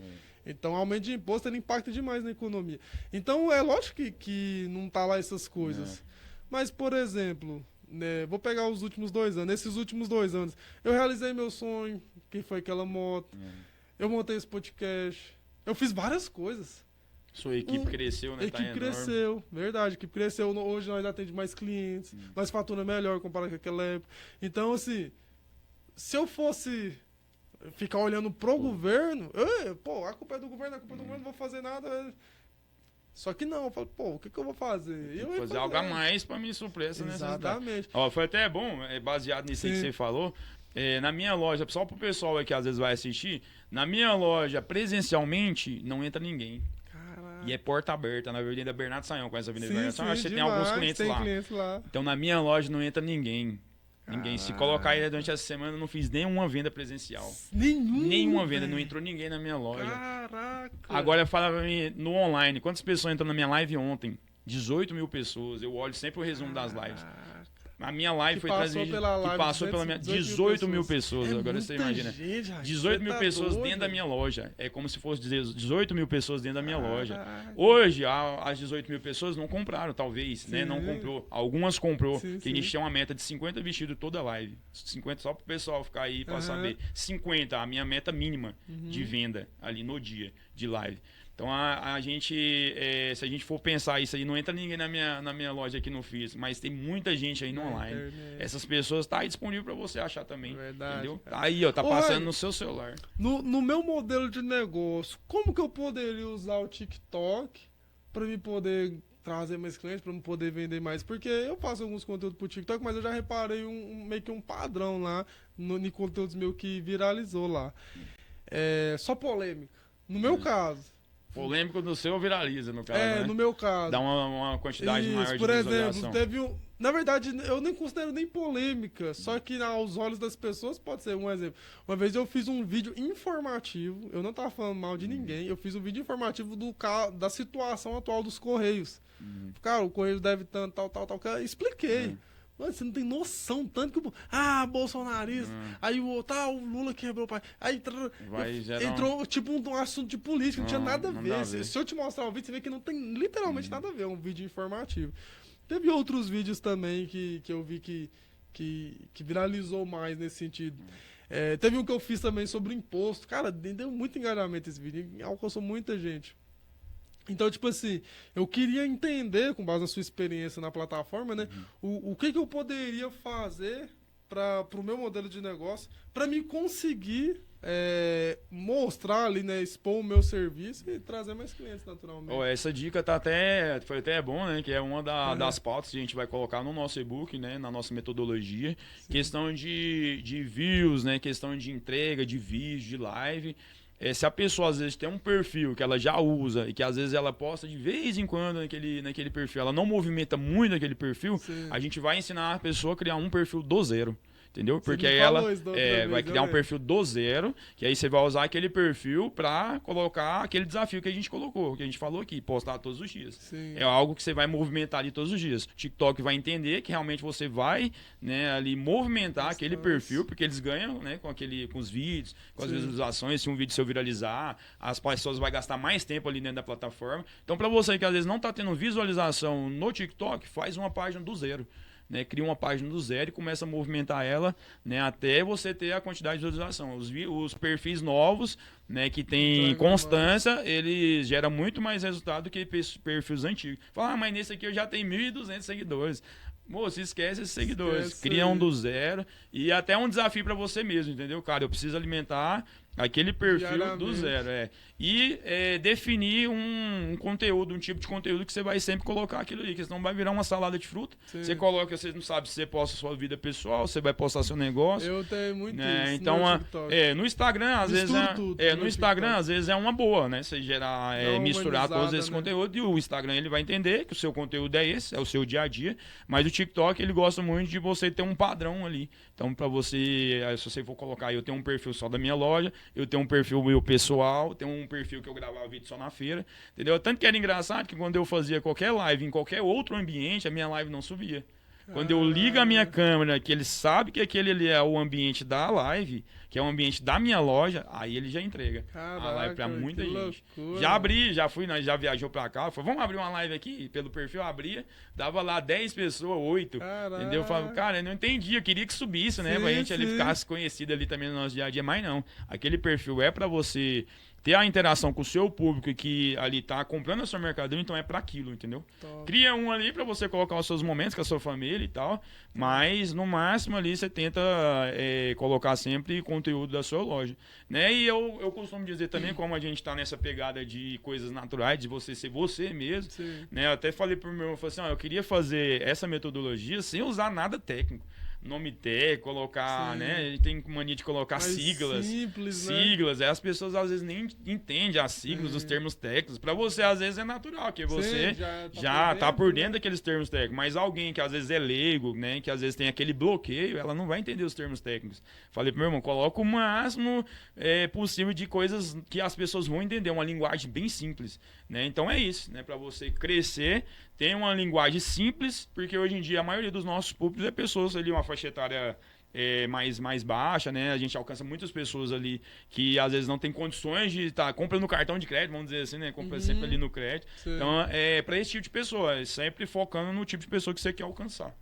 Então, o aumento de imposto, ele impacta demais na economia. Então, é lógico que não tá lá essas coisas. Mas, por exemplo, né, vou pegar os últimos 2 anos. Nesses últimos 2 anos, eu realizei meu sonho, que foi aquela moto. Eu montei esse podcast. Eu fiz várias coisas. Sua equipe cresceu, né? A equipe cresceu, verdade. A equipe cresceu. Hoje nós atendemos mais clientes. Nós faturamos melhor comparado com aquela época. Então, assim, se eu fosse ficar olhando pro governo, a culpa é do governo, não vou fazer nada. Só que não, eu falo, o que eu vou fazer? Eu vou fazer algo a mais pra me suprir essa necessidade. Exatamente. Ó, foi até bom, baseado nisso aí que você falou. Na minha loja, só pro pessoal aí que às vezes vai assistir, na minha loja, presencialmente, não entra ninguém. E é porta aberta, na Avenida Bernardo Sayão, com essa Avenida Bernardo Sayão. Acho que você tem alguns clientes lá. Então, na minha loja não entra ninguém. Ninguém. Se colocar aí durante essa semana, eu não fiz nenhuma venda presencial. Nenhuma venda. Não entrou ninguém na minha loja. Caraca. Agora, fala pra mim, no online, quantas pessoas entraram na minha live ontem? 18 mil pessoas. Eu olho sempre o resumo das lives. A minha live foi transmitida, que passou pela minha 18 mil pessoas. Agora você imagina. 18 mil pessoas dentro da minha loja. É como se fosse 18 mil pessoas dentro da minha loja. Hoje, as 18 mil pessoas não compraram, talvez, né? Não comprou. Algumas comprou, que a gente tinha uma meta de 50 vestidos toda a live. 50 só pro pessoal ficar aí pra saber. 50, a minha meta mínima de venda ali no dia de live. Então a gente, se a gente for pensar isso aí, não entra ninguém na minha loja aqui no físico, mas tem muita gente aí no online. Essas pessoas estão aí disponível para você achar também. Verdade, entendeu? Tá aí, ó, tá passando no seu celular. No meu modelo de negócio, como que eu poderia usar o TikTok para me poder trazer mais clientes, para me poder vender mais? Porque eu faço alguns conteúdos pro TikTok, mas eu já reparei meio que um padrão lá em conteúdos meus que viralizou lá. Só polêmica. No meu caso. Polêmico do seu viraliza, no caso, né? No meu caso. Dá uma quantidade maior de por visualização. exemplo, na verdade, eu nem considero nem polêmica, só que aos olhos das pessoas pode ser um exemplo. Uma vez eu fiz um vídeo informativo, eu não tava falando mal de ninguém, eu fiz um vídeo informativo da situação atual dos Correios. Cara, o Correio deve tanto, tal, expliquei. Mano, você não tem noção, tanto que bolsonarista, aí o Lula quebrou o pai, aí entrou tipo um assunto de política, não tinha nada a ver. Se eu te mostrar o vídeo, você vê que não tem literalmente nada a ver, é um vídeo informativo. Teve outros vídeos também que eu vi que viralizou mais nesse sentido. Teve um que eu fiz também sobre imposto, cara, deu muito engajamento esse vídeo, alcançou muita gente. Então, tipo assim, eu queria entender, com base na sua experiência na plataforma, né, o que eu poderia fazer para o meu modelo de negócio, para me conseguir mostrar ali, né, expor o meu serviço e trazer mais clientes, naturalmente. Essa dica foi até bom, né, que é uma das pautas que a gente vai colocar no nosso e-book, né, na nossa metodologia. Sim. Questão de views, né, questão de entrega, de vídeo, de live. Se a pessoa às vezes tem um perfil que ela já usa e que às vezes ela posta de vez em quando naquele perfil, ela não movimenta muito aquele perfil, sim, a gente vai ensinar a pessoa a criar um perfil do zero. Entendeu? Porque aí ela vai criar um perfil do zero, que aí você vai usar aquele perfil para colocar aquele desafio que a gente colocou, que a gente falou aqui, postar todos os dias. Sim. É algo que você vai movimentar ali todos os dias. O TikTok vai entender que realmente você vai, né, ali movimentar aquele perfil, porque eles ganham, né, com os vídeos, com as visualizações. Se um vídeo seu viralizar, as pessoas vão gastar mais tempo ali dentro da plataforma. Então, para você que às vezes não está tendo visualização no TikTok, faz uma página do zero. Né, cria uma página do zero e começa a movimentar ela, né, até você ter a quantidade de visualização. Os perfis novos, né, que tem constância, eles geram muito mais resultado do que perfis antigos. Fala, mas nesse aqui eu já tenho 1.200 seguidores. Moço, esquece esses seguidores. Cria um do zero e até um desafio para você mesmo, entendeu? Cara, eu preciso alimentar aquele perfil do zero. E definir um conteúdo, um tipo de conteúdo que você vai sempre colocar aquilo ali, que senão vai virar uma salada de fruta. Sim. Você coloca, você não sabe se você posta sua vida pessoal, você vai postar seu negócio. Eu tenho muito isso. Então, no Instagram, às vezes no Instagram, às vezes é uma boa, né? Você gerar, misturar todos esses conteúdos e o Instagram ele vai entender que o seu conteúdo é esse, é o seu dia a dia, mas o TikTok ele gosta muito de você ter um padrão ali. Então, para você, se você for colocar, eu tenho um perfil só da minha loja, eu tenho um perfil meu pessoal, tenho um perfil que eu gravava vídeo só na feira, entendeu? Tanto que era engraçado que quando eu fazia qualquer live em qualquer outro ambiente, a minha live não subia. Quando eu ligo a minha câmera, que ele sabe que aquele ali é o ambiente da live, que é o ambiente da minha loja, aí ele já entrega a live pra muita gente. Loucura. Já viajou pra cá, falou, vamos abrir uma live aqui? Pelo perfil abria, dava lá 10 pessoas, 8, entendeu? Eu falo, cara, eu não entendi, eu queria que subisse, né? Pra gente ali ficasse conhecido ali também no nosso dia a dia, mas não. Aquele perfil é pra você ter a interação com o seu público que ali tá comprando a sua mercadoria, então é para aquilo, entendeu? Top. Cria um ali para você colocar os seus momentos com a sua família e tal, mas no máximo ali você tenta colocar sempre conteúdo da sua loja, né? E eu costumo dizer também, como a gente tá nessa pegada de coisas naturais, de você ser você mesmo, né? Eu até falei pro meu irmão, assim, eu queria fazer essa metodologia sem usar nada técnico. Nome técnico, colocar, né? Ele tem mania de colocar siglas. Siglas, né? As pessoas às vezes nem entendem as siglas, os termos técnicos. Para você, às vezes, é natural, porque você já tá por dentro daqueles termos técnicos. Mas alguém que às vezes é leigo, né? Que às vezes tem aquele bloqueio, ela não vai entender os termos técnicos. Falei pro meu irmão, coloca o máximo possível de coisas que as pessoas vão entender, uma linguagem bem simples, né? Então é isso, né? Para você crescer, tem uma linguagem simples, porque hoje em dia a maioria dos nossos públicos é pessoas ali, uma faixa etária mais baixa, né? A gente alcança muitas pessoas ali que às vezes não tem condições de estar comprando no cartão de crédito, vamos dizer assim, né? Compra sempre ali no crédito. Sim. Então, para esse tipo de pessoa, sempre focando no tipo de pessoa que você quer alcançar.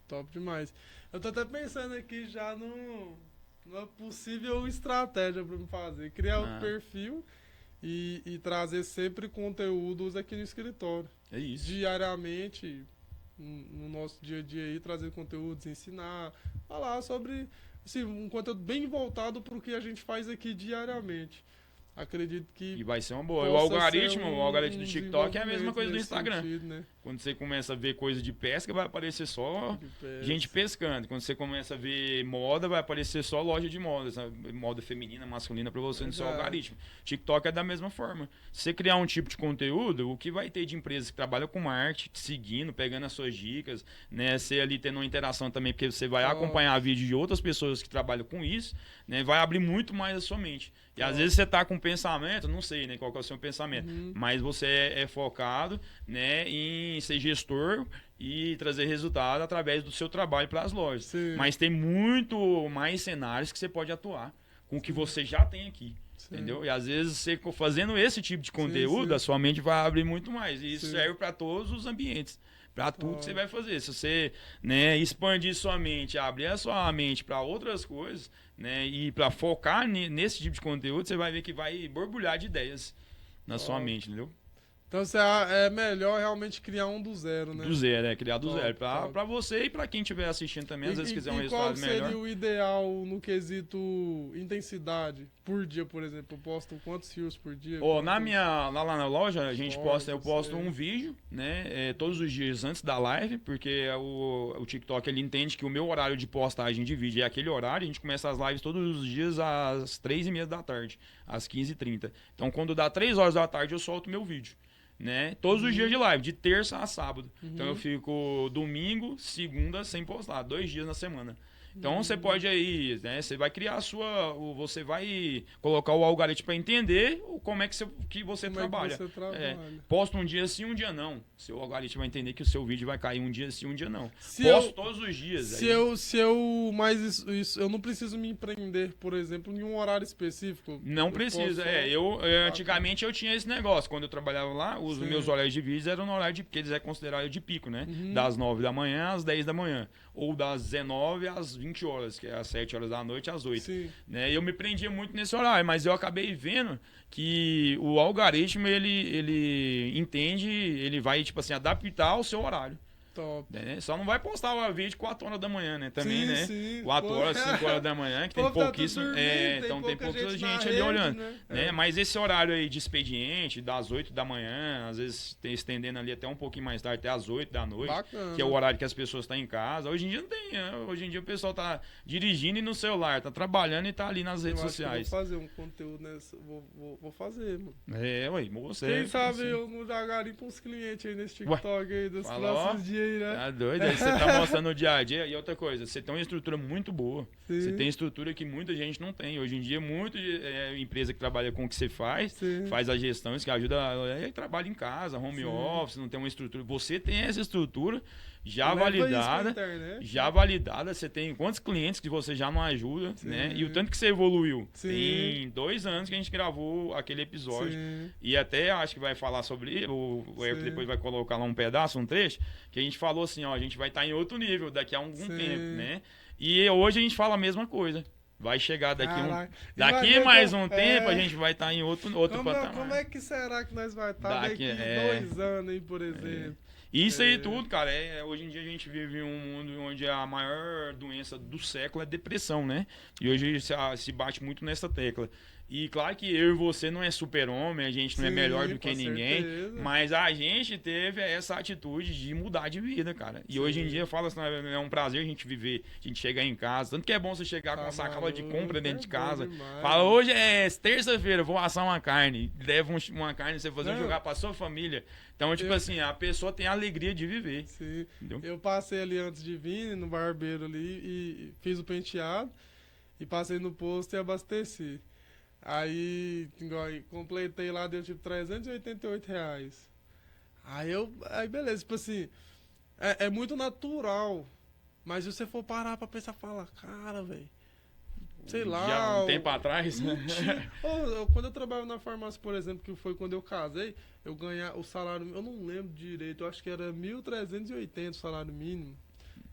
Top demais. Eu tô até pensando aqui já numa possível estratégia para me fazer. Criar um perfil e trazer sempre conteúdos aqui no escritório. É isso. Diariamente, no nosso dia a dia aí, trazer conteúdos, ensinar, falar sobre assim, um conteúdo bem voltado para o que a gente faz aqui diariamente. Acredito que E vai ser uma boa. O algoritmo do TikTok é a mesma coisa do Instagram. Sentido, né? Quando você começa a ver coisa de pesca, vai aparecer só gente pescando. Quando você começa a ver moda, vai aparecer só loja de moda. Sabe? Moda feminina, masculina, pra você no seu algoritmo. TikTok é da mesma forma. Se você criar um tipo de conteúdo, o que vai ter de empresas que trabalham com marketing, te seguindo, pegando as suas dicas, né? Você ali tendo uma interação também, porque você vai acompanhar vídeo de outras pessoas que trabalham com isso, né? Vai abrir muito mais a sua mente. E às vezes você tá com um pensamento, não sei, né, qual que é o seu pensamento, mas você é focado, né, em ser gestor e trazer resultado através do seu trabalho para as lojas. Sim. Mas tem muito mais cenários que você pode atuar com o que você já tem aqui. Sim. Entendeu? E às vezes você fazendo esse tipo de conteúdo, a sua mente vai abrir muito mais. E isso serve para todos os ambientes. Para tudo que você vai fazer. Se você, né, expandir sua mente, abrir a sua mente para outras coisas, né, e para focar nesse tipo de conteúdo, você vai ver que vai borbulhar de ideias na sua mente, entendeu? Então é melhor realmente criar um do zero, né? Do zero, criar do zero. Pra você e pra quem estiver assistindo também, às vezes quiser um resultado melhor. Qual seria o ideal no quesito intensidade por dia, por exemplo? Eu posto quantos rios por dia? Lá na loja, a gente eu posto um vídeo, né? Todos os dias antes da live, porque o TikTok ele entende que o meu horário de postagem de vídeo é aquele horário. A gente começa as lives todos os dias às 3h30 da tarde, às 15h30. Então, quando dá 3 horas da tarde, eu solto o meu vídeo. Né? Todos os dias de live, de terça a sábado. Então eu fico domingo, segunda sem postar, 2 dias na semana. Então você pode aí, né? Você vai criar você vai colocar o algoritmo para entender como é que você trabalha. Posta um dia sim, um dia não. Seu algoritmo vai entender que o seu vídeo vai cair um dia sim, um dia não. Posto todos os dias. Mas eu não preciso me empreender, por exemplo, em um horário específico. Não precisa. Antigamente eu tinha esse negócio. Quando eu trabalhava lá, os meus horários de vídeos eram no horário porque eles é considerado de pico, né? Das 9 da manhã às 10 da manhã. Ou das 19 às 20 horas, que é às 7 horas da noite às 8. Né? Eu me prendia muito nesse horário, mas eu acabei vendo que o algoritmo, ele entende, ele vai, tipo assim, adaptar ao seu horário. Top. Né? Só não vai postar o vídeo 4 horas da manhã, né? Também, né? Sim. 4 horas, 5 horas da manhã, que tem pouquíssimo. Então tem pouca gente ali olhando. Né? Mas esse horário aí de expediente, das 8 da manhã, às vezes tem estendendo ali até um pouquinho mais tarde, até às 8 da noite, que é o horário que as pessoas estão em casa. Hoje em dia não tem, né? Hoje em dia o pessoal tá dirigindo e no celular, tá trabalhando e tá ali nas redes sociais. Vou fazer um conteúdo nessa. Vou fazer, mano. Você. Quem sabe eu não já garimpo uns clientes aí nesse TikTok aí dos próximos dias. Né? Tá doido? Aí você tá mostrando o dia a dia. E outra coisa, você tem uma estrutura muito boa. Você tem estrutura que muita gente não tem. Hoje em dia, muita empresa que trabalha com o que você faz a gestão, isso que ajuda, trabalha em casa, home office, não tem uma estrutura. Você tem essa estrutura já validada, você tem quantos clientes que você já não ajuda, né? E o tanto que você evoluiu. Tem 2 anos que a gente gravou aquele episódio. E até acho que vai falar sobre o Herb depois vai colocar lá um pedaço, um trecho, que a gente falou assim, ó, a gente vai estar em outro nível daqui a algum tempo, né? E hoje a gente fala a mesma coisa. Vai chegar daqui mais um tempo, a gente vai estar em outro patamar. Como é que será que nós vai estar daqui 2 anos aí, por exemplo? Isso aí tudo, cara, hoje em dia a gente vive um mundo onde a maior doença do século é depressão, né? E hoje se bate muito nessa tecla. E claro que eu e você não é super-homem, a gente não é melhor do que ninguém, mas a gente teve essa atitude de mudar de vida, cara. E hoje em dia, eu falo assim, é um prazer a gente viver, a gente chegar em casa. Tanto que é bom você chegar com uma sacola de compra dentro de casa. Fala, hoje é terça-feira, vou assar uma carne. Leva uma carne, você fazer jogar pra sua família. Então, tipo assim, a pessoa tem a alegria de viver. Sim. Eu passei ali antes de vir, no barbeiro ali, e fiz o penteado, e passei no posto e abasteci. Aí completei lá, deu tipo R$388. Aí beleza, tipo assim, é muito natural. Mas se você for parar pra pensar, fala, cara, velho, sei lá. Já um tempo atrás, né? Quando eu trabalhava na farmácia, por exemplo, que foi quando eu casei, eu ganhava o salário, eu não lembro direito, eu acho que era 1.380 o salário mínimo.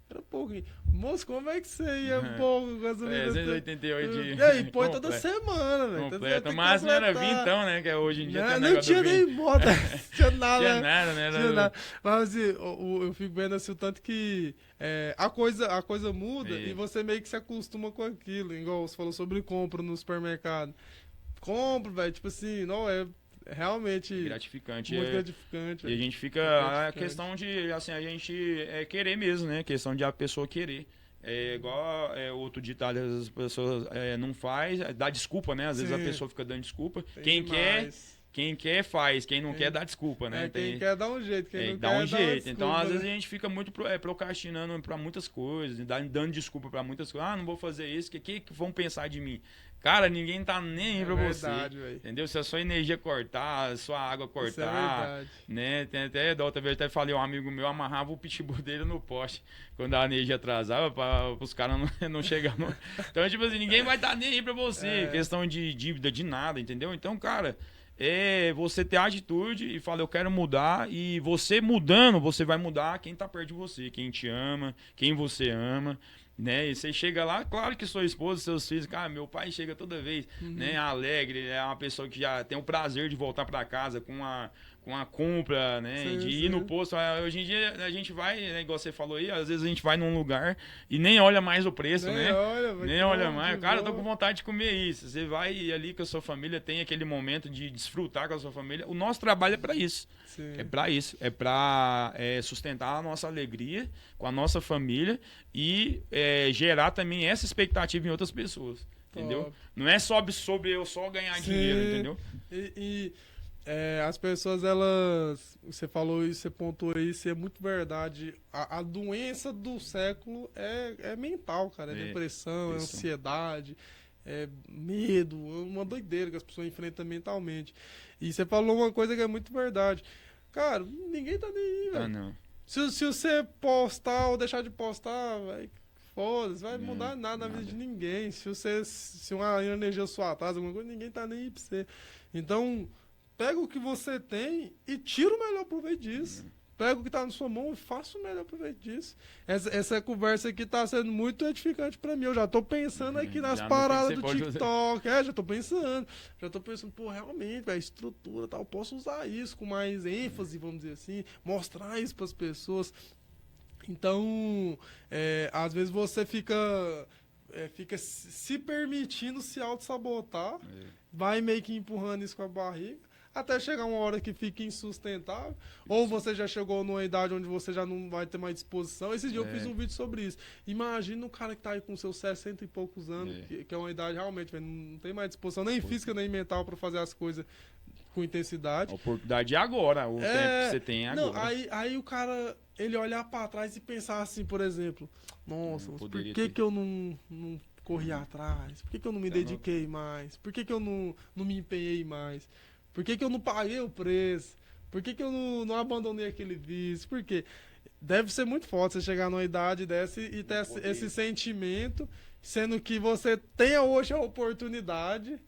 Era pouquinho. Moço, como é que você ia pouco gasolina? 388 de... E aí, põe toda semana, velho. Completa. Mas não era vintão, né? Que hoje em dia tem não tinha nem moto, não tinha nada. Tinha nada, né? Tinha nada. Mas assim, eu fico vendo assim, o tanto que a coisa muda e você meio que se acostuma com aquilo. Igual você falou sobre compra no supermercado. Compra, velho, tipo assim, não é... Realmente gratificante. Muito gratificante. E a gente fica... A questão de, assim, a gente querer mesmo, né? A questão de a pessoa querer. É igual outro ditado, as pessoas não faz, dá desculpa, né? Às vezes a pessoa fica dando desculpa. Quem quer, faz. Quem não quer, dá desculpa, né? Quem quer, dá um jeito. Quem não dá quer, um jeito. Desculpa, então, às vezes, a gente fica muito procrastinando pra muitas coisas, dando desculpa pra muitas coisas. Ah, não vou fazer isso, que vão pensar de mim? Cara, ninguém tá nem aí pra você. Véio. Entendeu? Se a sua energia cortar, a sua água cortar, né? Tem até, da outra vez até falei, um amigo meu amarrava o pitbull dele no poste quando a energia atrasava para os caras não chegarem. Então, tipo assim, ninguém vai estar nem aí pra você. Questão de dívida, de nada, entendeu? Então, cara, você ter atitude e falar, eu quero mudar, e você mudando, você vai mudar quem tá perto de você, quem te ama, quem você ama. Né? E você chega lá, claro que sua esposa, seus filhos, cara, meu pai chega toda vez, né, alegre, é uma pessoa que já tem o prazer de voltar para casa com a compra, né, ir no posto. Hoje em dia a gente vai, né, igual você falou aí, às vezes a gente vai num lugar e nem olha mais o preço, nem olha mais. Cara, eu tô com vontade de comer isso. Você vai ali com a sua família, tem aquele momento de desfrutar com a sua família. O nosso trabalho é para isso. Sim. É para isso, é para sustentar a nossa alegria com a nossa família e gerar também essa expectativa em outras pessoas, entendeu? Não é sobre eu só ganhar dinheiro, entendeu? As pessoas, elas... Você falou isso, você pontuou isso, é muito verdade. A doença do século é mental, cara. É depressão, é ansiedade, é medo, é uma doideira que as pessoas enfrentam mentalmente. E você falou uma coisa que é muito verdade. Cara, ninguém tá nem aí, velho. Não. Se você postar ou deixar de postar, foda-se, vai mudar nada na vida de ninguém. Se uma energia sua atrasa, alguma coisa, ninguém tá nem aí pra você. Então, pega o que você tem e tira o melhor proveito disso. Pega o que tá na sua mão e faça o melhor proveito disso. Essa conversa aqui tá sendo muito edificante pra mim. Eu já tô pensando aqui nas paradas do TikTok. Já tô pensando. Pô, realmente, a estrutura tal, posso usar isso com mais ênfase, vamos dizer assim. Mostrar isso pras pessoas. Então, às vezes você fica se permitindo se auto-sabotar. Vai meio que empurrando isso com a barriga. Até chegar uma hora que fica insustentável. Ou você já chegou numa idade onde você já não vai ter mais disposição. Esse dia eu fiz um vídeo sobre isso. Imagina um cara que tá aí com seus 60 e poucos anos, que é uma idade realmente, não tem mais disposição nem física nem mental para fazer as coisas com intensidade. A oportunidade é agora, o tempo que você tem é agora. Não, aí o cara, ele olhar para trás e pensar assim, por exemplo, nossa, por que eu não corri atrás? Por que eu não me dediquei mais? Por que eu não me empenhei mais? Por que eu não paguei o preço? Por que eu não abandonei aquele vício? Por quê? Deve ser muito forte você chegar numa idade dessa e ter esse sentimento, sendo que você tem hoje a oportunidade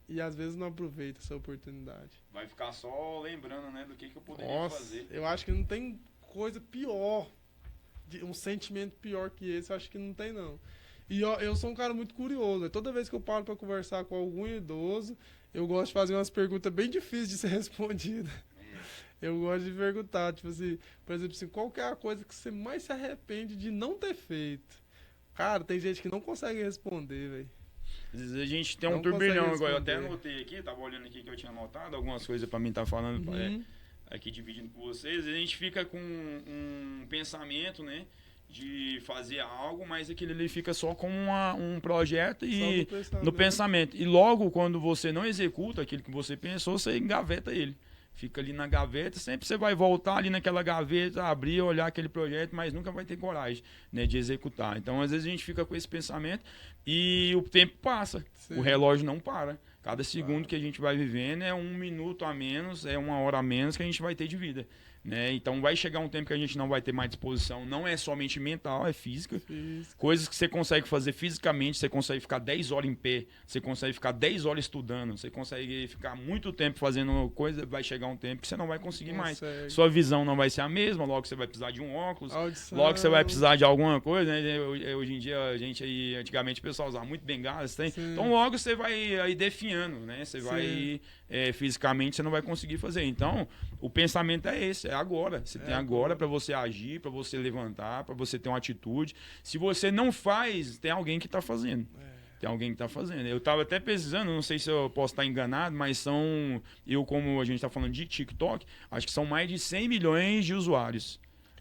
e às vezes não aproveita essa oportunidade. Vai ficar só lembrando, né, do que eu poderia fazer. Eu acho que não tem coisa pior, um sentimento pior que esse, eu acho que não tem não. E eu sou um cara muito curioso, né? Toda vez que eu paro para conversar com algum idoso, eu gosto de fazer umas perguntas bem difíceis de ser respondida. Eu gosto de perguntar, tipo assim, por exemplo, assim, qual que é a coisa que você mais se arrepende de não ter feito? Cara, tem gente que não consegue responder, velho. Às vezes a gente tem um turbilhão, igual eu até anotei aqui, tava olhando aqui que eu tinha anotado algumas coisas para mim estar falando aqui, dividindo com vocês. A gente fica com um pensamento, né, de fazer algo, mas aquilo ali fica só como um projeto e no pensamento. E logo, quando você não executa aquilo que você pensou, você engaveta ele. Fica ali na gaveta, sempre você vai voltar ali naquela gaveta, abrir, olhar aquele projeto, mas nunca vai ter coragem, né, de executar. Então, às vezes, a gente fica com esse pensamento e o tempo passa. Sim. O relógio não para. Cada segundo que a gente vai vivendo é 1 minuto a menos, é 1 hora a menos que a gente vai ter de vida. né? Então vai chegar um tempo que a gente não vai ter mais disposição, não é somente mental, é física. Coisas que você consegue fazer fisicamente, você consegue ficar 10 horas em pé, você consegue ficar 10 horas estudando, você consegue ficar muito tempo fazendo coisa, vai chegar um tempo que você não vai conseguir mais. Sua visão não vai ser a mesma, logo você vai precisar de um óculos, audição. Logo você vai precisar de alguma coisa, né? Hoje em dia, a gente aí, antigamente o pessoal usava muito bengala, então logo você vai aí definhando, né? Você vai fisicamente, você não vai conseguir fazer. Então, o pensamento é esse, é agora. Você tem agora para você agir, para você levantar, para você ter uma atitude. Se você não faz, tem alguém que está fazendo. Tem alguém que está fazendo. Eu estava até pesquisando, não sei se eu posso estar enganado, mas como a gente está falando de TikTok, acho que são mais de 100 milhões de usuários.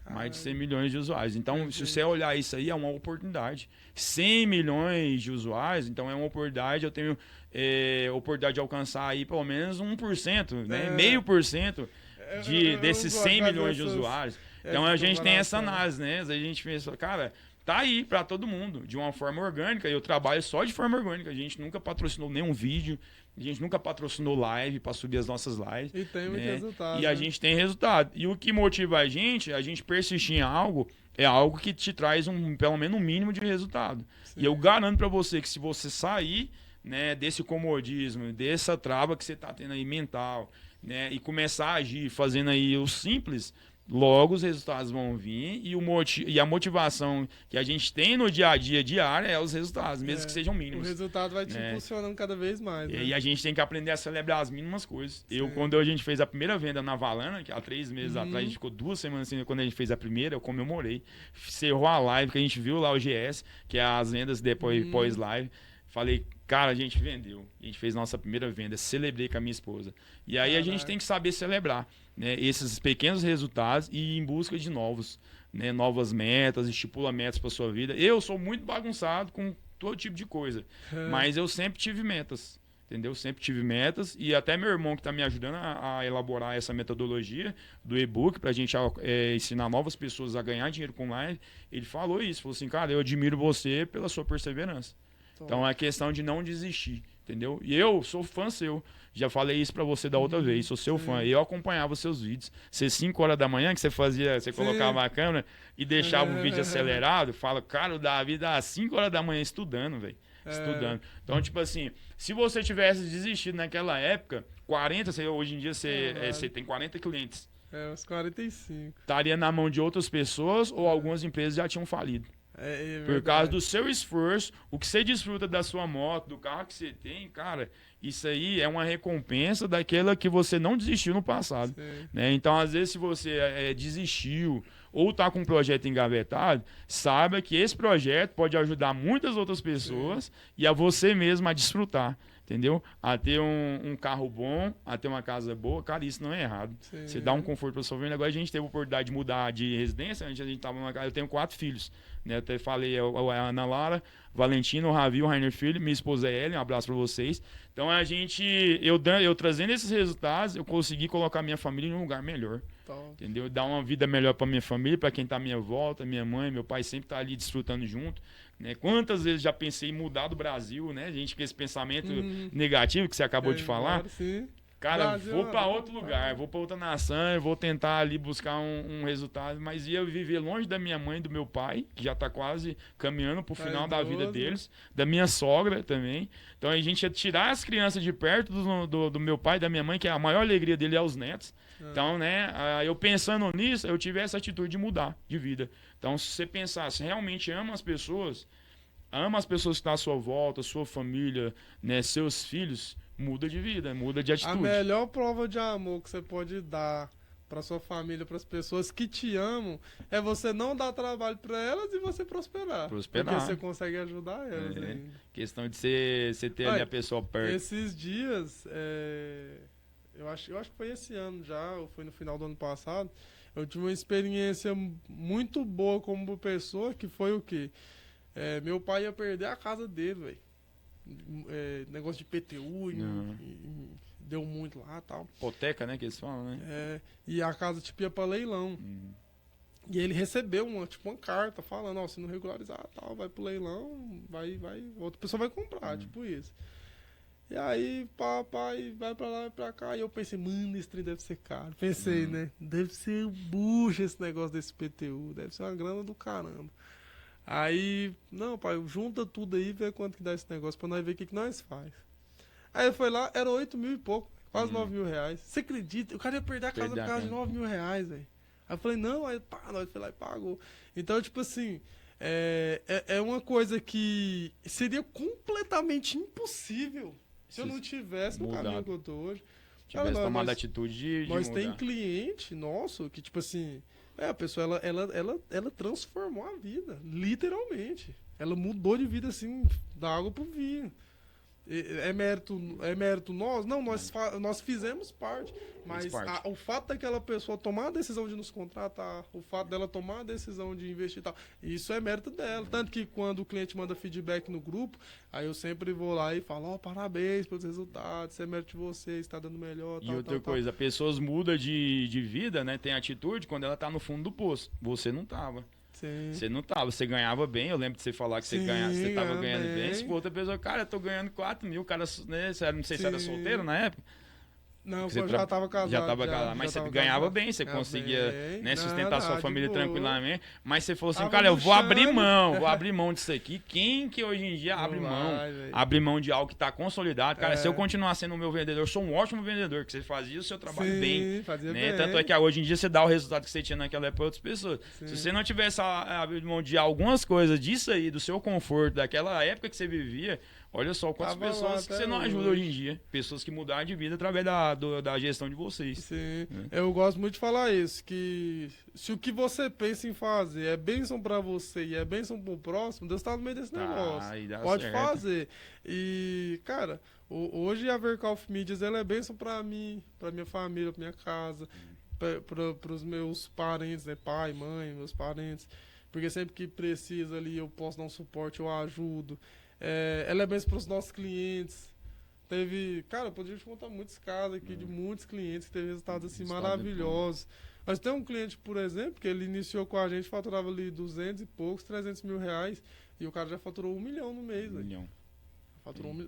Mais de 100 milhões de usuários. Então, se você olhar isso aí, é uma oportunidade. 100 milhões de usuários, então é uma oportunidade. Eu tenho oportunidade de alcançar aí pelo menos 1%, né? 0,5% desses 100 milhões de usuários. Então, a gente tem essa análise, né? A gente pensa, cara, tá aí para todo mundo, de uma forma orgânica. Eu trabalho só de forma orgânica. A gente nunca patrocinou nenhum vídeo. A gente nunca patrocinou live para subir as nossas lives. E tem muito resultado. E a gente tem resultado. E o que motiva a gente persistir em algo, é algo que te traz pelo menos um mínimo de resultado. Sim. E eu garanto para você que se você sair, né, desse comodismo, dessa trava que você tá tendo aí mental, né, e começar a agir fazendo aí o simples, logo os resultados vão vir e a motivação que a gente tem no dia a dia diário é os resultados, mesmo que sejam mínimos. O resultado vai te impulsionando cada vez mais. Né? E a gente tem que aprender a celebrar as mínimas coisas. Quando a gente fez a primeira venda na Valana, que há 3 meses atrás, a gente ficou 2 semanas assim, quando a gente fez a primeira, eu comemorei. Cerrou a live, que a gente viu lá o GS, que é as vendas depois pós-live. Falei, cara, a gente vendeu. A gente fez nossa primeira venda, celebrei com a minha esposa. E aí a gente tem que saber celebrar, né, esses pequenos resultados e ir em busca de novos, né, novas metas, estipula metas para sua vida. Eu sou muito bagunçado com todo tipo de coisa, mas eu sempre tive metas, entendeu? Sempre tive metas e até meu irmão que está me ajudando a elaborar essa metodologia do e-book para a gente ensinar novas pessoas a ganhar dinheiro com live, ele falou isso, falou assim, cara, eu admiro você pela sua perseverança. Então é questão de não desistir, entendeu? E eu sou fã seu. Já falei isso pra você da outra vez, sou seu fã. Eu acompanhava os seus vídeos. Você 5 horas da manhã que você colocava a câmera e deixava o vídeo acelerado, fala, cara, o Davi dá 5 horas da manhã estudando, velho. Estudando. Então, tipo assim, se você tivesse desistido naquela época, 40, hoje em dia você tem 40 clientes. Uns 45. Estaria na mão de outras pessoas ou algumas empresas já tinham falido. Por causa do seu esforço, o que você desfruta da sua moto, do carro que você tem, cara, isso aí é uma recompensa daquela que você não desistiu no passado, né? Então, às vezes, se você desistiu ou tá com um projeto engavetado, saiba que esse projeto pode ajudar muitas outras pessoas e a você mesmo a desfrutar, entendeu? A ter um carro bom, a ter uma casa boa, cara, isso não é errado. Você dá um conforto para sua família. Agora a gente teve a oportunidade de mudar de residência, a gente tava numa casa, eu tenho 4 filhos, né? Eu até falei, a Ana Lara, Valentino, o Ravi, o Rainer Filho, minha esposa Ellen, um abraço para vocês. Então eu trazendo esses resultados, eu consegui colocar minha família em um lugar melhor. Entendeu? Dar uma vida melhor para minha família, para quem tá à minha volta, minha mãe, meu pai sempre tá ali desfrutando junto, né? Quantas vezes já pensei em mudar do Brasil, né? A gente com esse pensamento negativo que você acabou de falar. Cara, Brasil, vou para outro lugar, vou para outra nação, vou tentar ali buscar um resultado, mas ia viver longe da minha mãe e do meu pai, que já tá quase caminhando pro final da vida deles, da minha sogra também. Então a gente ia tirar as crianças de perto do meu pai e da minha mãe, que a maior alegria dele é os netos. Então, né, eu pensando nisso, eu tive essa atitude de mudar de vida. Então, se você pensar, se realmente ama as pessoas que estão à sua volta, sua família, né, seus filhos, muda de vida, muda de atitude. A melhor prova de amor que você pode dar para sua família, para as pessoas que te amam, é você não dar trabalho para elas e você prosperar. Porque você consegue ajudar elas ainda. Questão de você ter ali a pessoa perto. Esses dias, eu acho que foi esse ano já, ou foi no final do ano passado, eu tive uma experiência muito boa como pessoa, que foi o quê? Meu pai ia perder a casa dele, velho. Negócio de PTU, deu muito lá e tal. Hipoteca, né, que eles falam, né? E a casa, tipo, ia pra leilão. E ele recebeu uma carta falando, se não regularizar, tal, vai pro leilão, outra pessoa vai comprar, tipo isso. E aí, papai, vai pra lá, vai pra cá. E eu pensei, mano, esse trem deve ser caro. Pensei, né? Deve ser bucha esse negócio desse PTU. Deve ser uma grana do caramba. Aí, não, pai, junta tudo aí e vê quanto que dá esse negócio pra nós ver o que nós faz. Aí foi lá, era 8 mil e pouco, quase 9 mil reais. Você acredita? O cara ia perder a casa por causa de 9 mil reais, velho. Aí eu falei, não, aí pá, nós foi lá e pagou. Então, tipo assim, é uma coisa que seria completamente impossível se eu não tivesse no caminho que eu tô hoje. Tivesse tomado a atitude de nós mudar. Tem cliente nosso que, tipo assim, a pessoa, ela transformou a vida, literalmente. Ela mudou de vida, assim, da água pro vinho. É mérito nós? Não, nós fizemos parte. Mas o fato daquela pessoa tomar a decisão de nos contratar, o fato dela tomar a decisão de investir e tal, isso é mérito dela. Tanto que quando o cliente manda feedback no grupo, aí eu sempre vou lá e falo, parabéns pelos resultados, isso é mérito de vocês, está dando melhor, tal, e outra coisa, pessoas mudam de vida, né? Tem atitude quando ela tá no fundo do poço. Você não tava. Sim. Você não tava, você ganhava bem, eu lembro de você falar que você tava ganhando bem. Se for outra pessoa, cara, eu tô ganhando 4 mil, cara, né? Não sei se era solteiro na época. Não, eu já tava casado. Já tava casado, mas você ganhava casado. Bem, você conseguia sustentar sua família tranquilamente. Mas você falou assim, cara, eu vou abrir mão disso aqui. Quem que hoje em dia abre mão de algo que tá consolidado? Cara, se eu continuar sendo o meu vendedor, eu sou um ótimo vendedor, que você fazia o seu trabalho bem. Fazia né? bem. Tanto é que hoje em dia você dá o resultado que você tinha naquela época para outras pessoas. Sim. Se você não tivesse abrido mão de algumas coisas disso aí, do seu conforto, daquela época que você vivia, olha só quantas pessoas que você não ajuda hoje em dia. Pessoas que mudaram de vida através da gestão de vocês. Sim. Eu gosto muito de falar isso, que se o que você pensa em fazer é bênção pra você e é bênção pro próximo, Deus tá no meio desse negócio. Pode certo. Fazer. E, cara, hoje a Verkauf Mídias, ela é bênção pra mim, pra minha família, pra minha casa, pros meus parentes, né? Pai, mãe, meus parentes. Porque sempre que precisa ali, eu posso dar um suporte, eu ajudo. Ela é bênção pros nossos clientes. Cara, eu poderia te contar muitos casos aqui de muitos clientes que teve resultados assim maravilhosos. Mas tem um cliente, por exemplo, que ele iniciou com a gente, faturava ali 200 e poucos, 300 mil reais, e o cara já faturou 1 milhão no mês. 1 milhão.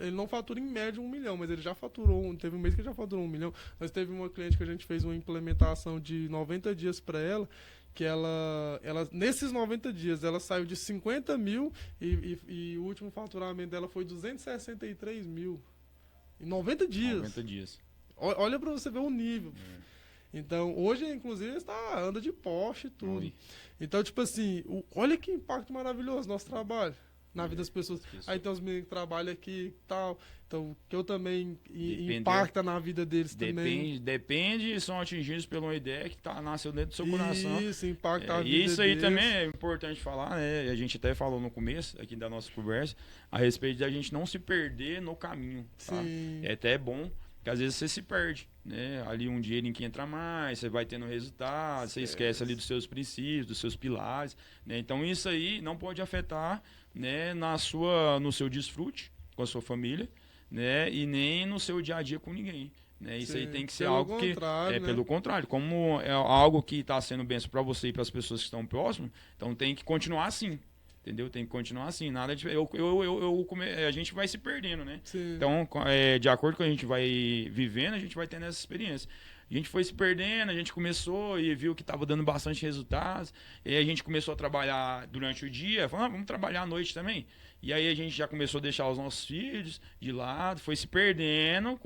Ele não fatura em média 1 milhão, mas ele já faturou, teve um mês que ele já faturou 1 milhão. Nós teve uma cliente que a gente fez uma implementação de 90 dias para ela, que ela nesses 90 dias, ela saiu de 50 mil e o último faturamento dela foi 263 mil. Em 90 dias. 90 dias. Olha pra você ver o nível. Então, hoje, inclusive, anda de Porsche e tudo. Oi. Então, tipo assim, olha que impacto maravilhoso nosso trabalho na vida das pessoas. Aí tem os meninos que trabalham aqui e tal. Então, que eu também impacta na vida deles também. Depende, são atingidos por uma ideia que nasceu dentro do seu coração. Isso, impacta a vida deles. Isso aí também é importante falar, né? A gente até falou no começo aqui da nossa conversa a respeito da gente não se perder no caminho. Tá? Sim. É até bom que às vezes você se perde, né? Ali um dinheiro em que entra mais, você vai tendo resultado, você esquece ali dos seus princípios, dos seus pilares, né? Então isso aí não pode afetar, né, no seu desfrute com a sua família, né, e nem no seu dia a dia com ninguém, né? Isso aí tem que ser algo que né? Pelo contrário, como é algo que está sendo bênção para você e para as pessoas que estão próximas, então tem que continuar assim. Entendeu? Tem que continuar assim. Nada de, a gente vai se perdendo, né? Sim. Então, de acordo com a gente vai vivendo, a gente vai tendo essa experiência. A gente foi se perdendo, a gente começou e viu que estava dando bastante resultados. E aí a gente começou a trabalhar durante o dia, falando, vamos trabalhar à noite também. E aí a gente já começou a deixar os nossos filhos de lado, foi se perdendo,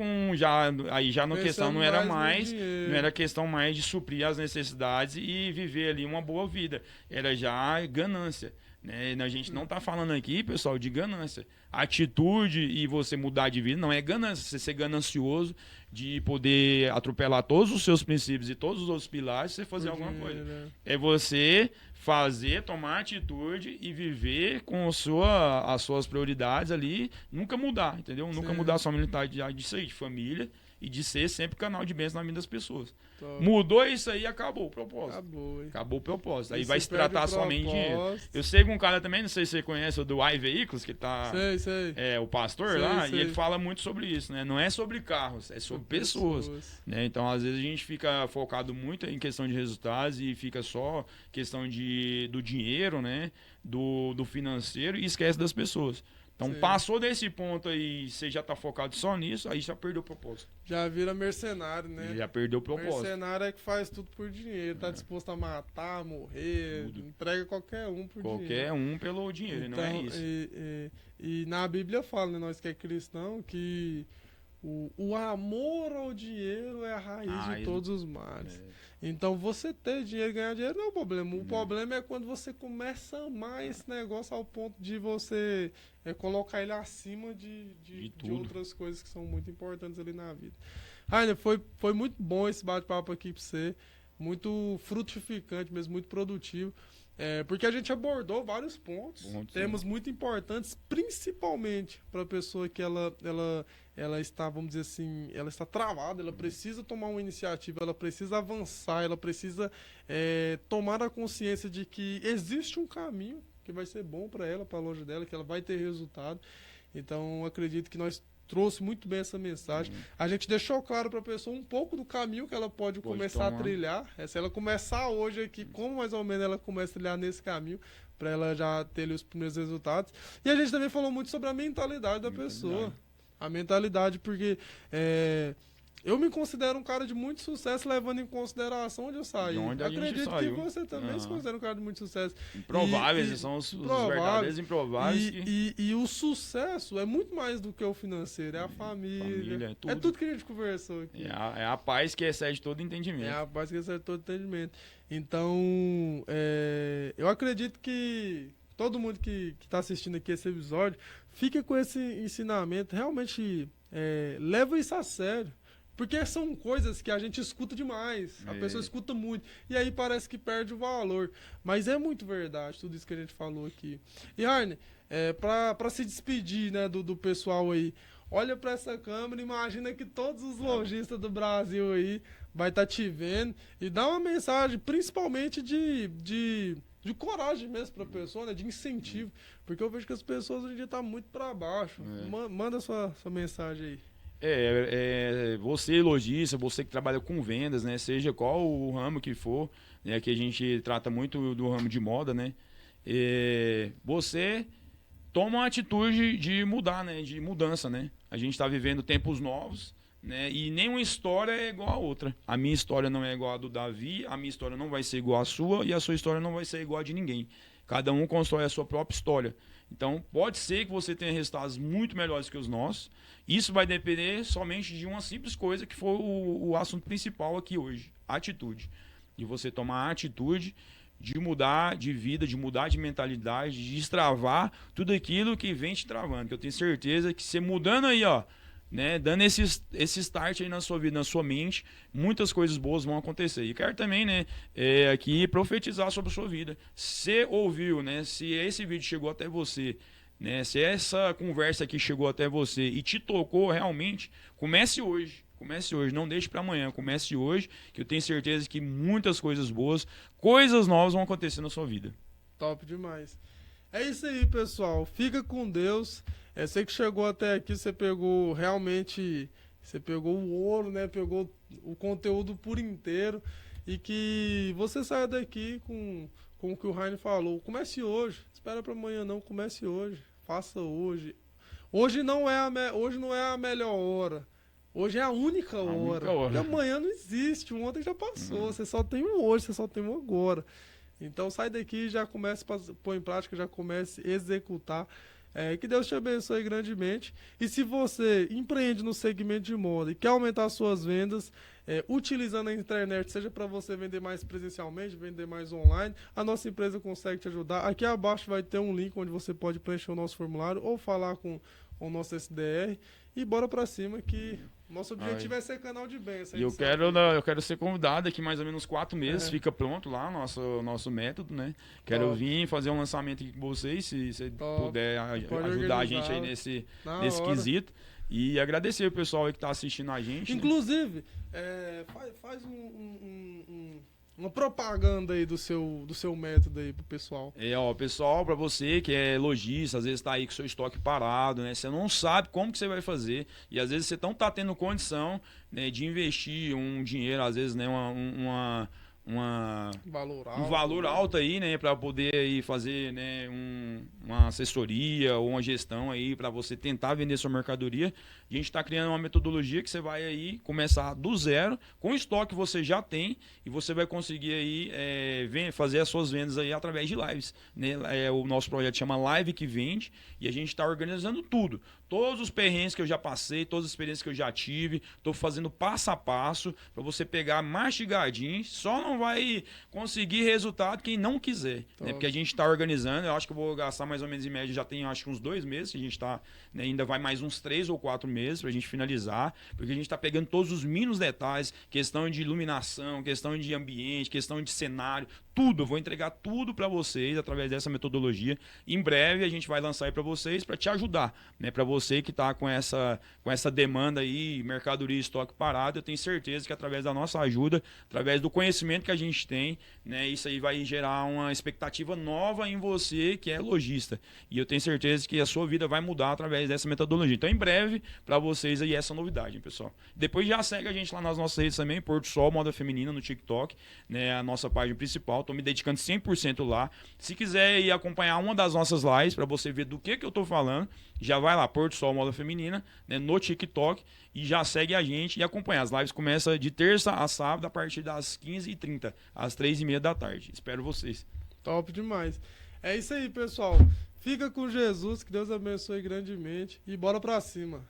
aí já na questão não era questão mais de suprir as necessidades e viver ali uma boa vida. Era já ganância. Né? A gente não está falando aqui, pessoal, de ganância. Atitude e você mudar de vida não é ganância. Você ser ganancioso de poder atropelar todos os seus princípios e todos os outros pilares e você fazer alguma coisa. Né? É você tomar atitude e viver com as suas prioridades ali, nunca mudar, entendeu? Sim. Nunca mudar a sua mentalidade disso aí, de família e de ser sempre canal de bênção na vida das pessoas. Top. Mudou isso aí, acabou o propósito. Acabou o propósito. Aí vai se tratar somente de dinheiro. Eu sei que um cara também, não sei se você conhece, o do iVeículos, que tá... Sei. O pastor lá, e ele fala muito sobre isso, né? Não é sobre carros, é sobre pessoas. Né? Então, às vezes, a gente fica focado muito em questão de resultados e fica só questão de do dinheiro, né? Do financeiro e esquece das pessoas. Então, Sim. passou desse ponto aí, você já tá focado só nisso, aí já perdeu o propósito. Já vira mercenário, né? Já perdeu o propósito. Mercenário é que faz tudo por dinheiro, tá disposto a matar, morrer, Tudo. Entrega qualquer um por dinheiro. Qualquer um pelo dinheiro, Então, não é isso. E na Bíblia fala, né, nós que é cristão, que o amor ao dinheiro é a raiz de todos os males. Então, você ter dinheiro e ganhar dinheiro não é o problema. O problema é quando você começa a amar esse negócio ao ponto de você colocar ele acima de outras coisas que são muito importantes ali na vida. Rainer, foi muito bom esse bate-papo aqui pra você. Muito frutificante mesmo, muito produtivo. Porque a gente abordou vários pontos, temas muito importantes, principalmente para a pessoa que ela está, vamos dizer assim, ela está travada, ela precisa tomar uma iniciativa, ela precisa avançar, ela precisa tomar a consciência de que existe um caminho que vai ser bom para ela, para longe dela, que ela vai ter resultado. Então, acredito que nós trouxe muito bem essa mensagem. A gente deixou claro para a pessoa um pouco do caminho que ela pode começar a trilhar. Se ela começar hoje aqui, como mais ou menos ela começa a trilhar nesse caminho, para ela já ter ali os primeiros resultados. E a gente também falou muito sobre a mentalidade da pessoa. A mentalidade, porque eu me considero um cara de muito sucesso, levando em consideração onde eu saí. Acredito que você também se considera um cara de muito sucesso. Improváveis, são os verdadeiros improváveis. E o sucesso é muito mais do que o financeiro, é a família. É tudo que a gente conversou aqui. É a paz que excede todo entendimento. É a paz que excede todo entendimento. Então, eu acredito que todo mundo que está assistindo aqui esse episódio fica com esse ensinamento, realmente leva isso a sério. Porque são coisas que a gente escuta demais, a pessoa escuta muito, e aí parece que perde o valor. Mas é muito verdade tudo isso que a gente falou aqui. E, Rainer, para se despedir, né, do pessoal aí, olha para essa câmera, imagina que todos os lojistas do Brasil aí vai estar te vendo e dá uma mensagem, principalmente de coragem mesmo para a pessoa, né, de incentivo. Porque eu vejo que as pessoas hoje em dia estão muito para baixo. Manda sua mensagem aí. Você lojista, você que trabalha com vendas, né? Seja qual o ramo que for, né? Que a gente trata muito do ramo de moda, né? Você toma uma atitude de mudar, né? De mudança, né? A gente está vivendo tempos novos, né? E nenhuma história é igual a outra. A minha história não é igual a do Davi, a minha história não vai ser igual à sua e a sua história não vai ser igual a de ninguém. Cada um constrói a sua própria história. Então, pode ser que você tenha resultados muito melhores que os nossos. Isso vai depender somente de uma simples coisa, que foi o assunto principal aqui hoje. Atitude. De você tomar a atitude de mudar de vida, de mudar de mentalidade, de destravar tudo aquilo que vem te travando. Que eu tenho certeza que você mudando aí, ó, né, dando esse start aí na sua vida, na sua mente, muitas coisas boas vão acontecer. E quero também, né, aqui profetizar sobre a sua vida. Se ouviu, né, se esse vídeo chegou até você, né, se essa conversa aqui chegou até você e te tocou realmente, comece hoje. Comece hoje, não deixe para amanhã, comece hoje, que eu tenho certeza que muitas coisas boas, coisas novas vão acontecer na sua vida. Top demais. É isso aí, pessoal. Fica com Deus. Sei que chegou até aqui, você pegou realmente, você pegou o ouro, né? Pegou o conteúdo por inteiro e que você saia daqui com o que o Rainer falou. Comece hoje, espera para amanhã não, comece hoje, faça hoje. Hoje não é a melhor hora. Hoje é a única hora. Porque amanhã não existe, o ontem já passou. Você só tem um hoje, você só tem um agora. Então sai daqui e já comece a pôr em prática, já comece a executar. Que Deus te abençoe grandemente. E se você empreende no segmento de moda e quer aumentar suas vendas, utilizando a internet, seja para você vender mais presencialmente, vender mais online, a nossa empresa consegue te ajudar. Aqui abaixo vai ter um link onde você pode preencher o nosso formulário ou falar com o nosso SDR. E bora pra cima que nosso objetivo é ser canal de bênção. E eu quero ser convidado aqui mais ou menos 4 meses, fica pronto lá nosso método, né? Quero vir fazer um lançamento aqui com vocês, se você puder ajudar a gente aí nesse quesito. E agradecer o pessoal aí que tá assistindo a gente. Inclusive, faz uma propaganda aí do seu método aí pro pessoal. Pessoal, pra você que é lojista, às vezes tá aí com seu estoque parado, né? Você não sabe como que você vai fazer e às vezes você não tá tendo condição, né, de investir um dinheiro, às vezes, né, um valor alto aí, né, para poder aí fazer, né, uma assessoria ou uma gestão aí para você tentar vender sua mercadoria. A gente está criando uma metodologia que você vai aí começar do zero, com o estoque que você já tem, e você vai conseguir aí fazer as suas vendas aí através de lives, né? O nosso projeto chama Live que Vende, e a gente está organizando tudo. Todos os perrengues que eu já passei, todas as experiências que eu já tive, estou fazendo passo a passo para você pegar mastigadinho. Só não vai conseguir resultado quem não quiser, né? Porque a gente está organizando. Eu acho que eu vou gastar mais ou menos em média, já tem acho que uns 2 meses. A gente está, né, ainda vai mais uns 3 ou 4 meses para a gente finalizar, porque a gente está pegando todos os mínimos detalhes, questão de iluminação, questão de ambiente, questão de cenário, tudo. Eu vou entregar tudo para vocês através dessa metodologia. Em breve a gente vai lançar aí para vocês, para te ajudar, né? Para você que está com essa demanda aí, mercadoria e estoque parado, eu tenho certeza que através da nossa ajuda, através do conhecimento que a gente tem, né, isso aí vai gerar uma expectativa nova em você que é lojista. E eu tenho certeza que a sua vida vai mudar através dessa metodologia. Então, em breve, para vocês aí essa novidade, hein, pessoal. Depois já segue a gente lá nas nossas redes também, Porto Sol Moda Feminina no TikTok, né, a nossa página principal. Estou me dedicando 100% lá. Se quiser ir acompanhar uma das nossas lives para você ver do que eu estou falando, já vai lá, Porto Sol Moda Feminina, né, no TikTok, e já segue a gente e acompanha. As lives começam de terça a sábado a partir das 15h30, às 3h30 da tarde. Espero vocês. Top demais. É isso aí, pessoal. Fica com Jesus, que Deus abençoe grandemente e bora pra cima.